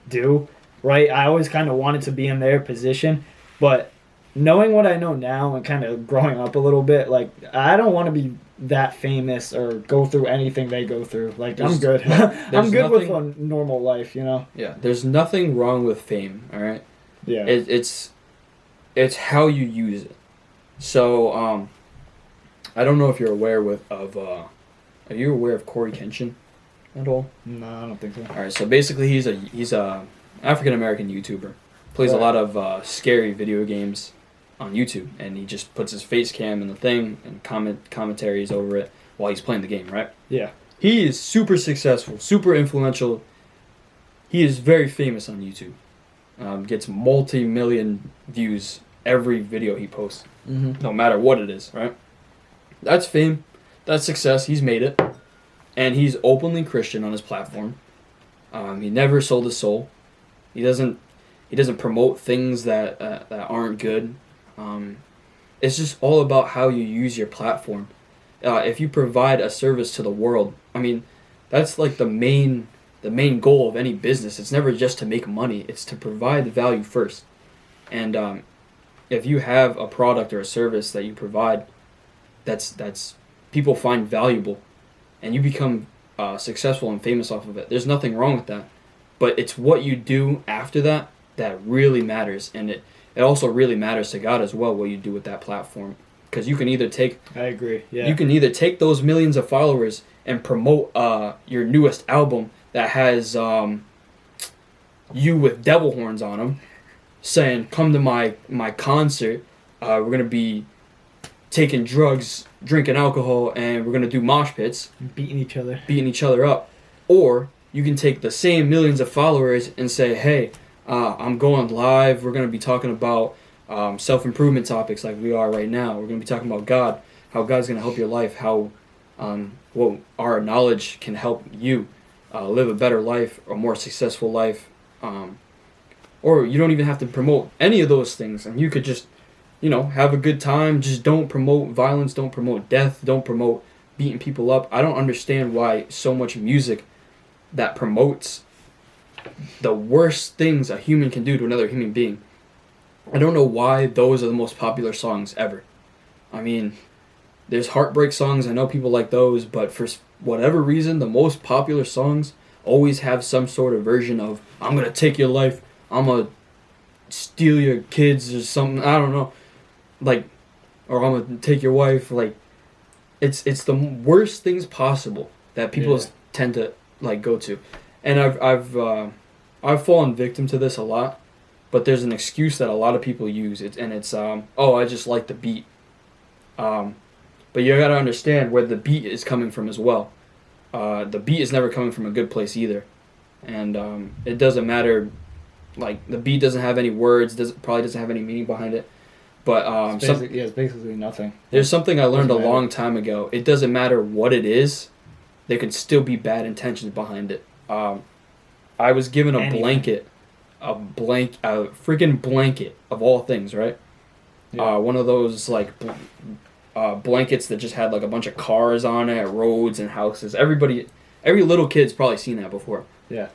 do, right? I always kind of wanted to be in their position, but knowing what I know now and kind of growing up a little bit, like, I don't want to be that famous or go through anything they go through. Like, I'm good. I'm good with a normal life, Yeah, there's nothing wrong with fame, all right? Yeah. It's how you use it. So, I don't know if you're aware are you aware of Corey Kenshin at all? No, I don't think so. All right, so basically he's a African-American YouTuber. Plays a lot of scary video games on YouTube, and he just puts his face cam in the thing and commentaries over it while he's playing the game, right? Yeah. He is super successful, super influential. He is very famous on YouTube. Gets multi-million views every video he posts, no matter what it is, right? That's fame. That's success. He's made it. And he's openly Christian on his platform. He never sold his soul. He doesn't promote things that aren't good. It's just all about how you use your platform. If you provide a service to the world, I mean, that's like the main goal of any business. It's never just to make money. It's to provide the value first. And if you have a product or a service that you provide, that's people find valuable, and you become successful and famous off of it. There's nothing wrong with that, but it's what you do after that really matters, and it also really matters to God as well what you do with that platform, because you can either take... I agree, yeah. You can either take those millions of followers and promote your newest album that has you with devil horns on them, saying, "Come to my concert, we're going to be taking drugs, drinking alcohol, and we're going to do mosh pits." Beating each other up. Or you can take the same millions of followers and say, "Hey, I'm going live. We're going to be talking about self-improvement topics like we are right now. We're going to be talking about God, how God's going to help your life, how what our knowledge can help you live a better life, a more successful life." Or you don't even have to promote any of those things, and you could just, have a good time. Just don't promote violence, don't promote death, don't promote beating people up. I don't understand why so much music that promotes the worst things a human can do to another human being. I don't know why those are the most popular songs ever. I mean, there's heartbreak songs. I know people like those, but for whatever reason, the most popular songs always have some sort of version of "I'm gonna take your life," "I'm gonna steal your kids" or something. I don't know, like, or "I'm gonna take your wife." Like, it's the worst things possible that people tend to like go to, and I've fallen victim to this a lot. But there's an excuse that a lot of people use, it's oh, I just like the beat. But you gotta understand where the beat is coming from as well. The beat is never coming from a good place either, and it doesn't matter. Like, the beat doesn't have any words, probably doesn't have any meaning behind it. But it's basically nothing. There's something I learned a long time ago. It doesn't matter what it is, there could still be bad intentions behind it. I was given a blanket, a freaking blanket of all things, right? Yeah. One of those like blankets that just had like a bunch of cars on it, roads and houses. Every little kid's probably seen that before. Yeah.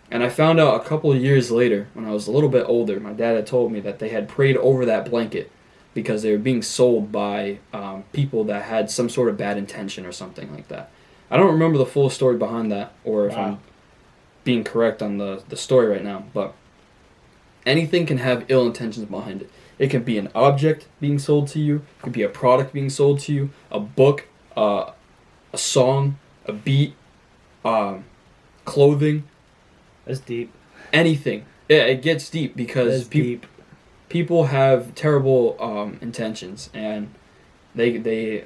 And I found out a couple of years later, when I was a little bit older, my dad had told me that they had prayed over that blanket because they were being sold by people that had some sort of bad intention or something like that. I don't remember the full story behind that, or if I'm being correct on the story right now, but anything can have ill intentions behind it. It can be an object being sold to you, it could be a product being sold to you, a book, a song, a beat, clothing. That's deep. Anything. Yeah, it gets deep because people have terrible intentions, and they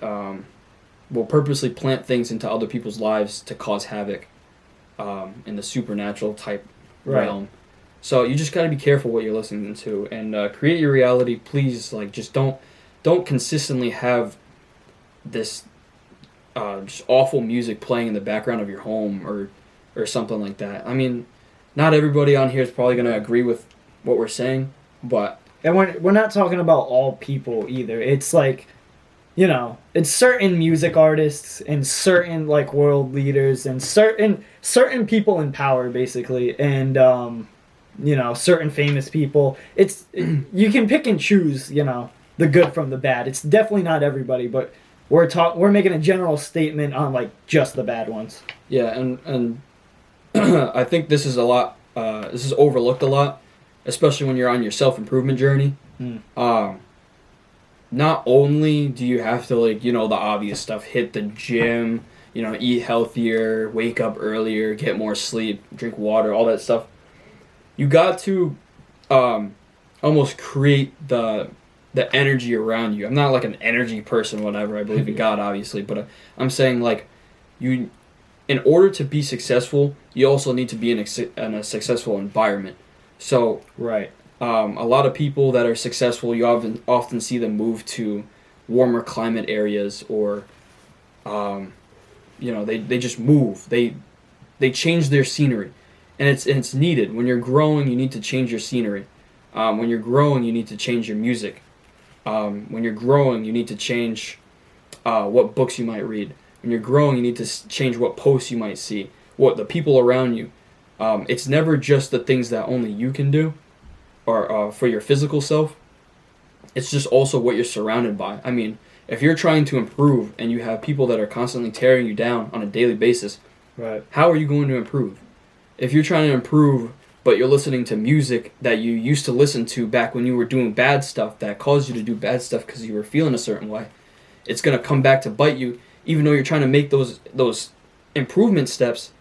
will purposely plant things into other people's lives to cause havoc in the supernatural type realm. So you just got to be careful what you're listening to, and create your reality. Please, like, just don't consistently have this just awful music playing in the background of your home or something like that. I mean, not everybody on here is probably going to agree with what we're saying, but... And we're not talking about all people either. It's like, you know, it's certain music artists and certain, like, world leaders and certain people in power, basically, and, you know, certain famous people. You can pick and choose, you know, the good from the bad. It's definitely not everybody, but we're making a general statement on, like, just the bad ones. Yeah, and I think this is this is overlooked a lot, especially when you're on your self-improvement journey. Not only do you have to, like, you know, the obvious stuff, hit the gym, you know, eat healthier, wake up earlier, get more sleep, drink water, all that stuff. You got to almost create the energy around you. I'm not like an energy person, whatever. I believe in God, obviously, but I'm saying, like, in order to be successful, you also need to be in a successful environment. So, a lot of people that are successful, you often see them move to warmer climate areas, or, you know, they just move. They change their scenery, and it's needed. When you're growing, you need to change your scenery. When you're growing, you need to change your music. When you're growing, you need to change what books you might read. When you're growing, you need to change what posts you might see, what the people around you. It's never just the things that only you can do, or for your physical self. It's just also what you're surrounded by. I mean, if you're trying to improve and you have people that are constantly tearing you down on a daily basis, how are you going to improve? If you're trying to improve, but you're listening to music that you used to listen to back when you were doing bad stuff that caused you to do bad stuff because you were feeling a certain way, it's going to come back to bite you. Even though you're trying to make those improvement steps,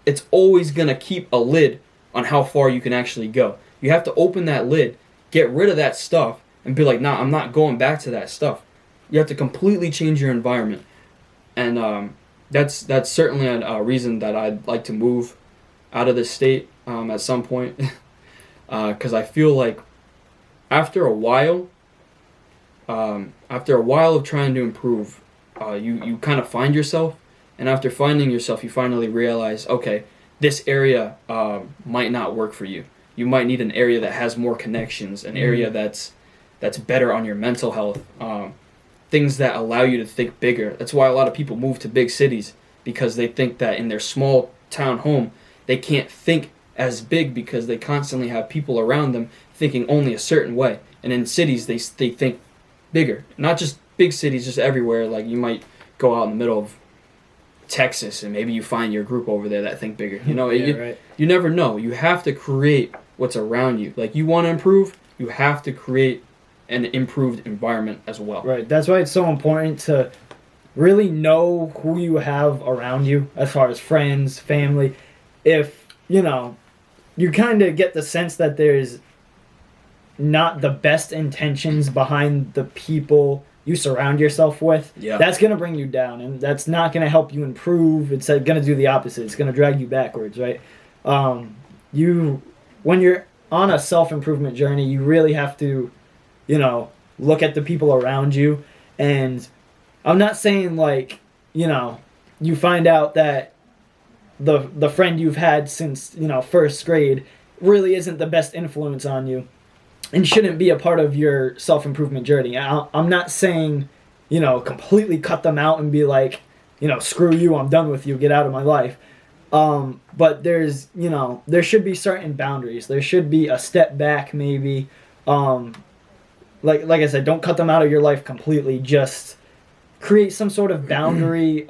it's always going to keep a lid on how far you can actually go. You have to open that lid, get rid of that stuff, and be like, nah, I'm not going back to that stuff. You have to completely change your environment. And that's certainly a reason that I'd like to move out of this state at some point. Because I feel like after a while of trying to improve, you kind of find yourself, and after finding yourself, you finally realize, okay, this area might not work for you. You might need an area that has more connections, an area that's better on your mental health, things that allow you to think bigger. That's why a lot of people move to big cities, because they think that in their small town home, they can't think as big because they constantly have people around them thinking only a certain way. And in cities, they think bigger. Not just big cities, just everywhere. Like, you might go out in the middle of Texas, and maybe you find your group over there that think bigger. You know, Right. You never know. You have to create what's around you. Like, you want to improve, you have to create an improved environment as well. Right. That's why it's so important to really know who you have around you as far as friends, family. If, you know, you kind of get the sense that there's not the best intentions behind the people you surround yourself with, that's going to bring you down, and that's not going to help you improve. It's going to do the opposite. It's going to drag you backwards, right? When you're on a self-improvement journey, you really have to, you know, look at the people around you. And I'm not saying, like, you know, you find out that the friend you've had since, you know, first grade really isn't the best influence on you and shouldn't be a part of your self-improvement journey. I'm not saying, you know, completely cut them out and be like, you know, screw you, I'm done with you, get out of my life. But there's, you know, there should be certain boundaries. There should be a step back, maybe. Like I said, don't cut them out of your life completely. Just create some sort of boundary.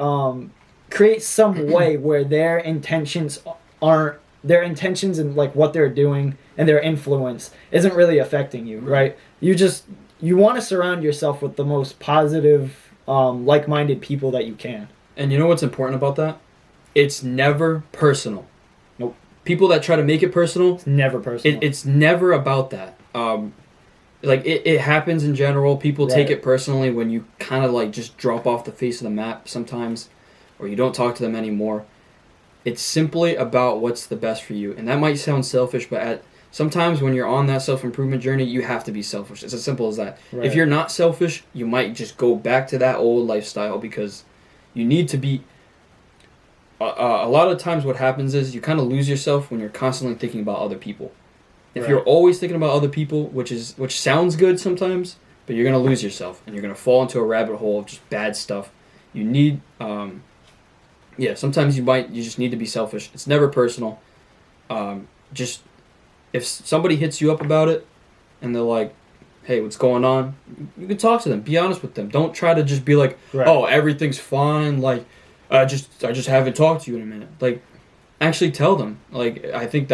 Create some way where their intentions and like what they're doing and their influence isn't really affecting you, right? You want to surround yourself with the most positive, like-minded people that you can. And you know what's important about that? It's never personal. Nope. People that try to make it personal, It's never personal. it's never about that. Like, it happens in general. People take it personally when you kind of like just drop off the face of the map sometimes, or you don't talk to them anymore. It's simply about what's the best for you. And that might sound selfish, but sometimes when you're on that self-improvement journey, you have to be selfish. It's as simple as that. Right. If you're not selfish, you might just go back to that old lifestyle, because you need to be... a lot of times what happens is you kind of lose yourself when you're constantly thinking about other people. If you're always thinking about other people, which sounds good sometimes, but you're going to lose yourself, and you're going to fall into a rabbit hole of just bad stuff. You need... sometimes you just need to be selfish. It's never personal. Just if somebody hits you up about it and they're like, hey, what's going on? You can talk to them. Be honest with them. Don't try to just be like, oh, everything's fine. Like, I just haven't talked to you in a minute. Like, actually tell them. Like, I think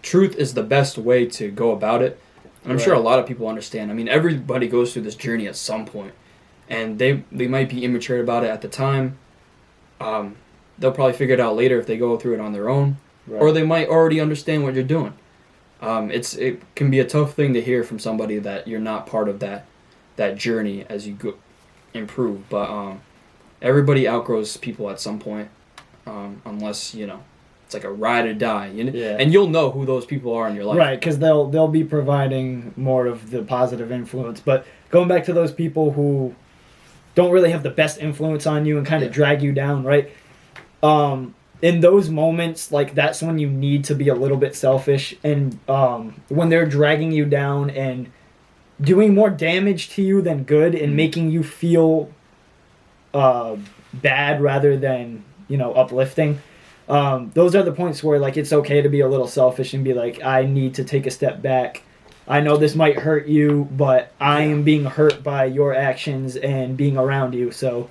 truth is the best way to go about it. And I'm sure a lot of people understand. I mean, everybody goes through this journey at some point, and they might be immature about it at the time. They'll probably figure it out later if they go through it on their own, or they might already understand what you're doing. It can be a tough thing to hear from somebody that you're not part of that journey as you go improve. But everybody outgrows people at some point, unless, you know, it's like a ride or die. And you'll know who those people are in your life. Right, because they'll be providing more of the positive influence. But going back to those people who don't really have the best influence on you and kind of drag you down, right? In those moments, like, that's when you need to be a little bit selfish. And when they're dragging you down and doing more damage to you than good, and making you feel bad rather than, you know, uplifting, those are the points where, like, it's okay to be a little selfish and be like, I need to take a step back. I know this might hurt you, but I am being hurt by your actions and being around you, so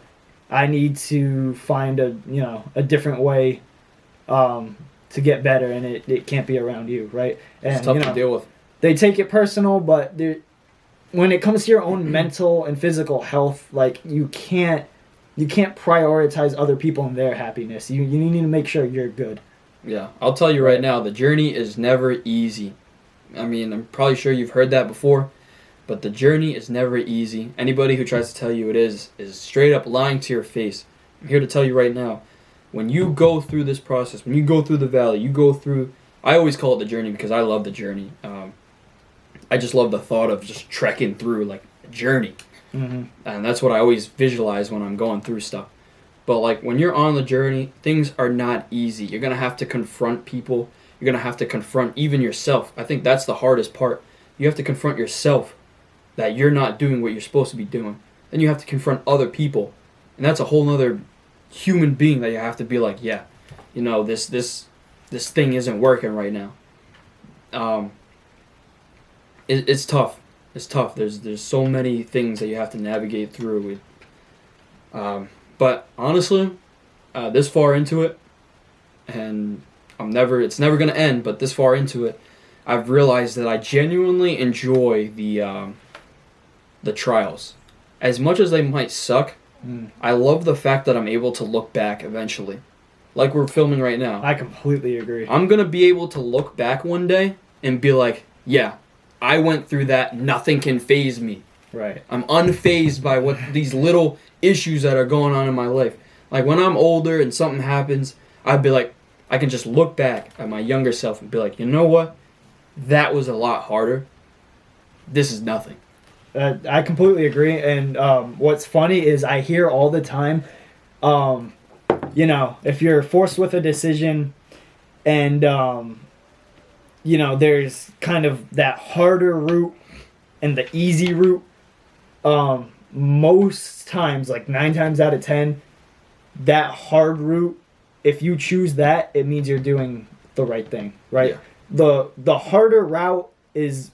I need to find a different way to get better, and it can't be around you, right? And, it's tough to deal with. They take it personal, but when it comes to your own mental and physical health, like, you can't prioritize other people and their happiness. You need to make sure you're good. Yeah, I'll tell you right now, the journey is never easy. I mean, I'm probably sure you've heard that before, but the journey is never easy. Anybody who tries to tell you it is straight up lying to your face. I'm here to tell you right now, when you go through this process, when you go through the valley, I always call it the journey because I love the journey. I just love the thought of just trekking through, like, a journey. Mm-hmm. And that's what I always visualize when I'm going through stuff. But, like, when you're on the journey, things are not easy. You're going to have to confront people. You're going to have to confront even yourself. I think that's the hardest part. You have to confront yourself that you're not doing what you're supposed to be doing. Then you have to confront other people. And that's a whole other human being that you have to be like, yeah, you know, this thing isn't working right now. It's tough. It's tough. There's so many things that you have to navigate through. But honestly, this far into it, and it's never gonna end, but this far into it, I've realized that I genuinely enjoy the trials. As much as they might suck, I love the fact that I'm able to look back eventually. Like we're filming right now. I completely agree. I'm gonna be able to look back one day and be like, yeah, I went through that, nothing can faze me. Right. I'm unfazed by what these little issues that are going on in my life. Like when I'm older and something happens, I'd be like, I can just look back at my younger self and be like, you know what? That was a lot harder. This is nothing. I completely agree. And what's funny is I hear all the time, if you're forced with a decision and, there's kind of that harder route and the easy route, most times, like 9 times out of 10, that hard route, if you choose that, it means you're doing the right thing, right? Yeah. The harder route is,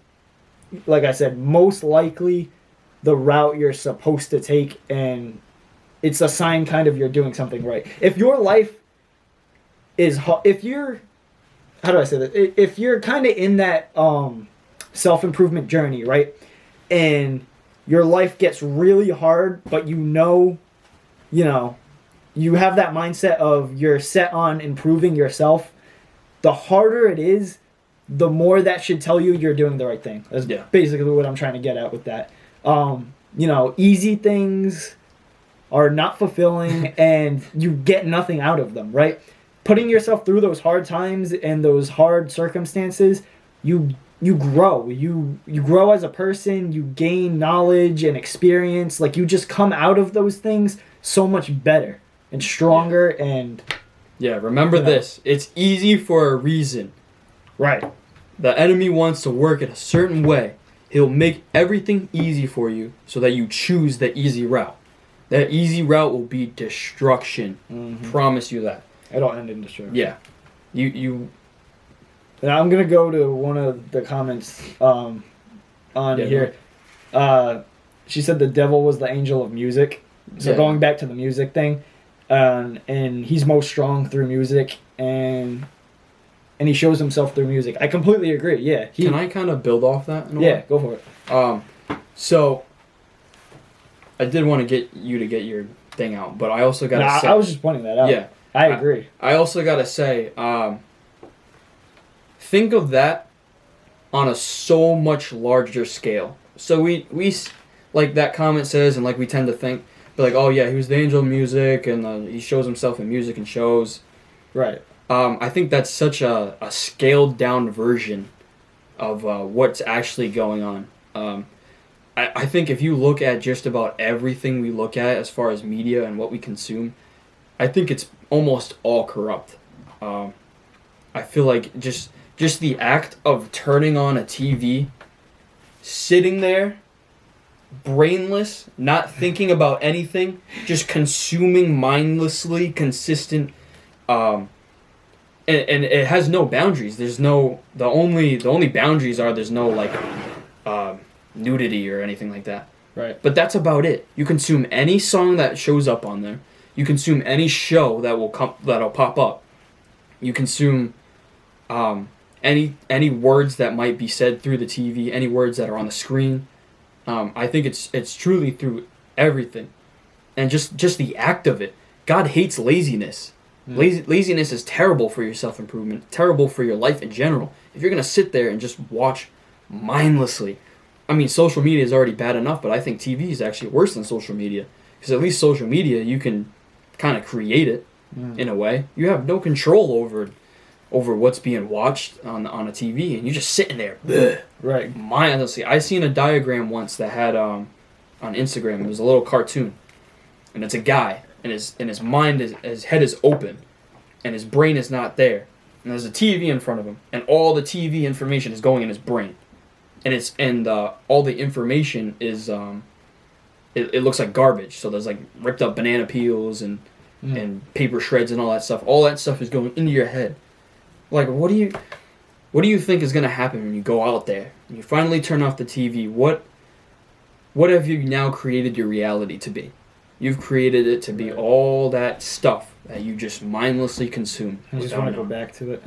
like I said, most likely the route you're supposed to take, and it's a sign kind of you're doing something right. If your life is, if you're kind of in that self-improvement journey, right, and your life gets really hard, but you have that mindset of you're set on improving yourself, the harder it is, the more that should tell you you're doing the right thing. That's basically what I'm trying to get at with that. Easy things are not fulfilling and you get nothing out of them, right? Putting yourself through those hard times and those hard circumstances, you grow. You grow as a person, you gain knowledge and experience. Like you just come out of those things so much better and stronger and... Yeah, remember this. It's easy for a reason. Right. The enemy wants to work in a certain way. He'll make everything easy for you so that you choose the easy route. That easy route will be destruction. Mm-hmm. Promise you that. It'll end in destruction. Yeah. You. And I'm going to go to one of the comments on here. She said the devil was the angel of music. So going back to the music thing. And he's most strong through music, and he shows himself through music. I completely agree. Yeah. Can I kind of build off that? In a way? Go for it. So I did want to get you to get your thing out, but I also got to say... I was just pointing that out. Yeah. I agree. I also got to say, think of that on a so much larger scale. So we like that comment says, and like we tend to think, like, oh yeah, he was the angel of music, and he shows himself in music and shows. Right. I think that's such a scaled down version of what's actually going on. I think if you look at just about everything we look at as far as media and what we consume, I think it's almost all corrupt. I feel like just the act of turning on a TV, sitting there, brainless, not thinking about anything, just consuming mindlessly, consistent, and it has no boundaries. There's no the only boundaries are there's no like nudity or anything like that. Right. But that's about it. You consume any song that shows up on there. You consume any show that'll pop up. You consume any words that might be said through the TV, any words that are on the screen. I think it's truly through everything, and just the act of it. God hates laziness. Laziness is terrible for your self-improvement, terrible for your life in general. If you're gonna sit there and just watch mindlessly, I mean, social media is already bad enough, but I think TV is actually worse than social media, because at least social media you can kind of create it in a way. You have no control over what's being watched on a TV, and you're just sitting there. Bleh. Right. Mindlessly. I seen a diagram once that had on Instagram. It was a little cartoon, and it's a guy, and his mind his head is open, and his brain is not there, and there's a TV in front of him, and all the TV information is going in his brain, and all the information is it looks like garbage. So there's like ripped up banana peels and paper shreds and all that stuff. All that stuff is going into your head. Like, what do you think is going to happen when you go out there and you finally turn off the TV? What have you now created your reality to be? You've created it to be all that stuff that you just mindlessly consume. You just want to go back to it.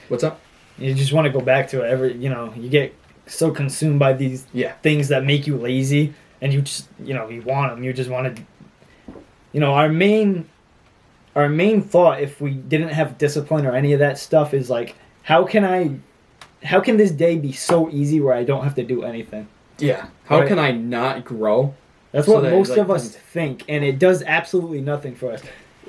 What's up? You just want to go back to it. You get so consumed by these things that make you lazy, and you just, you want them. You just want to, our main thought, if we didn't have discipline or any of that stuff, is like, how can this day be so easy where I don't have to do anything? Yeah. How can I not grow? That's what most of us think, and it does absolutely nothing for us.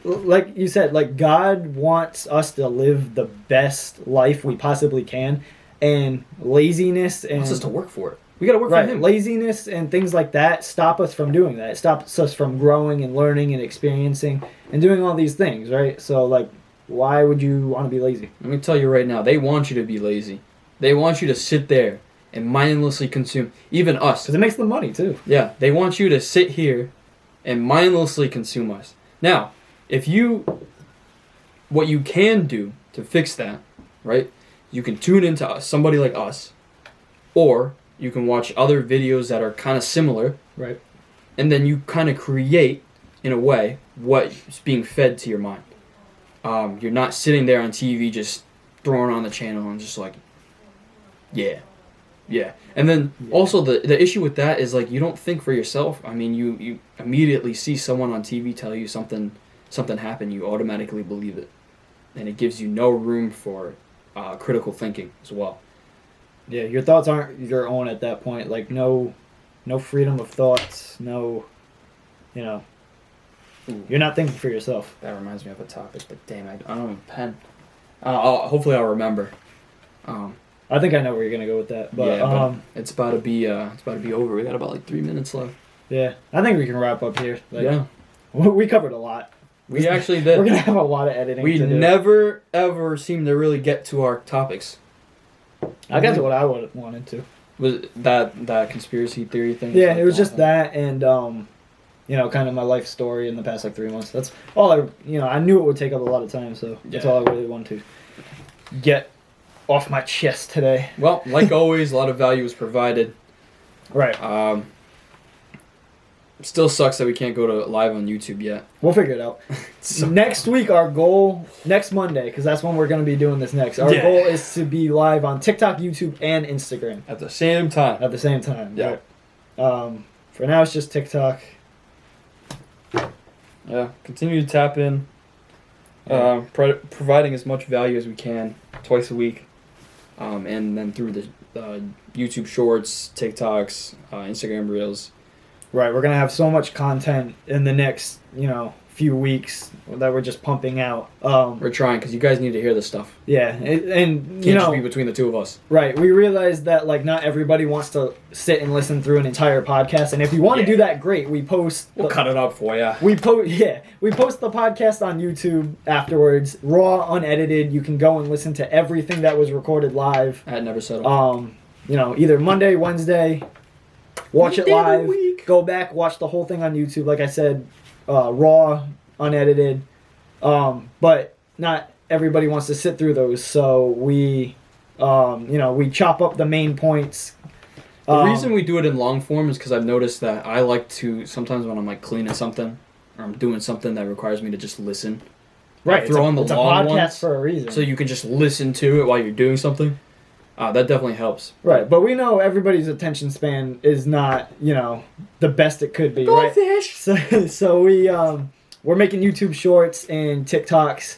Like you said, like, God wants us to live the best life we possibly can, and laziness and... He wants us to work for it. We gotta work for him. Laziness and things like that stop us from doing that. It stops us from growing and learning and experiencing and doing all these things, right? So, like, why would you want to be lazy? Let me tell you right now, they want you to be lazy. They want you to sit there and mindlessly consume. Even us. Because it makes them money, too. Yeah, they want you to sit here and mindlessly consume us. Now, what you can do to fix that, right? You can tune into somebody like us, or you can watch other videos that are kind of similar, right? And then you kind of create, in a way, what's being fed to your mind. You're not sitting there on TV just throwing on the channel and just like, yeah. And then also the issue with that is, like, you don't think for yourself. I mean, you immediately see someone on TV tell you something happened, you automatically believe it. And it gives you no room for critical thinking as well. Yeah, your thoughts aren't your own at that point. Like, no freedom of thoughts, no, you're not thinking for yourself. That reminds me of a topic, but damn, I don't have a pen. Hopefully I'll remember. I think I know where you're gonna go with that, but but it's about to be over. We got about like 3 minutes left. Yeah, I think we can wrap up here. Like, yeah, we covered a lot. We actually did. We're gonna have a lot of editing. We never ever seem to really get to our topics. I got to what I wanted to. Was that conspiracy theory thing? Yeah, it was just that, and kind of my life story in the past like 3 months. That's all I knew it would take up a lot of time, so that's all I really wanted to get off my chest today. Well, like always, a lot of value is provided. Right. Still sucks that we can't go to live on YouTube yet. We'll figure it out. Next week, our goal, next Monday, because that's when we're going to be doing this next. Our goal is to be live on TikTok, YouTube, and Instagram. At the same time. Yeah. Right. For now, it's just TikTok. Yeah. Continue to tap in. Providing as much value as we can twice a week. And then through the YouTube Shorts, TikToks, Instagram Reels. Right, we're going to have so much content in the next, few weeks that we're just pumping out. We're trying, because you guys need to hear this stuff. Yeah, and Can't just be between the two of us. Right, we realize that, like, not everybody wants to sit and listen through an entire podcast, and if you want to do that, great. We'll cut it up for you. We post the podcast on YouTube afterwards, raw, unedited. You can go and listen to everything that was recorded live. At Never Settle. Either Monday, Wednesday, watch it live, go back, watch the whole thing on YouTube, like I said, raw, unedited, but not everybody wants to sit through those, so we chop up the main points. The reason we do it in long form is because I've noticed that I like to, sometimes when I'm like cleaning something, or I'm doing something that requires me to just listen, right, throw on the long podcast ones, for a reason, so you can just listen to it while you're doing something. That definitely helps. Right, but we know everybody's attention span is not, the best it could be, Goldfish. Right? So we're making YouTube Shorts and TikToks,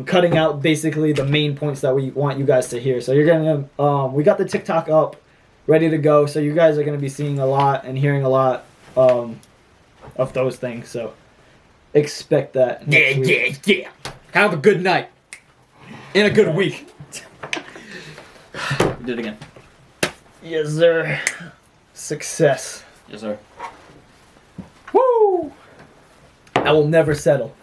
cutting out basically the main points that we want you guys to hear. So you're gonna, we got the TikTok up, ready to go. So you guys are gonna be seeing a lot and hearing a lot of those things. So expect that. Yeah. Have a good night and a good week. We did it again. Yes, sir. Success. Yes, sir. Woo! I will never settle.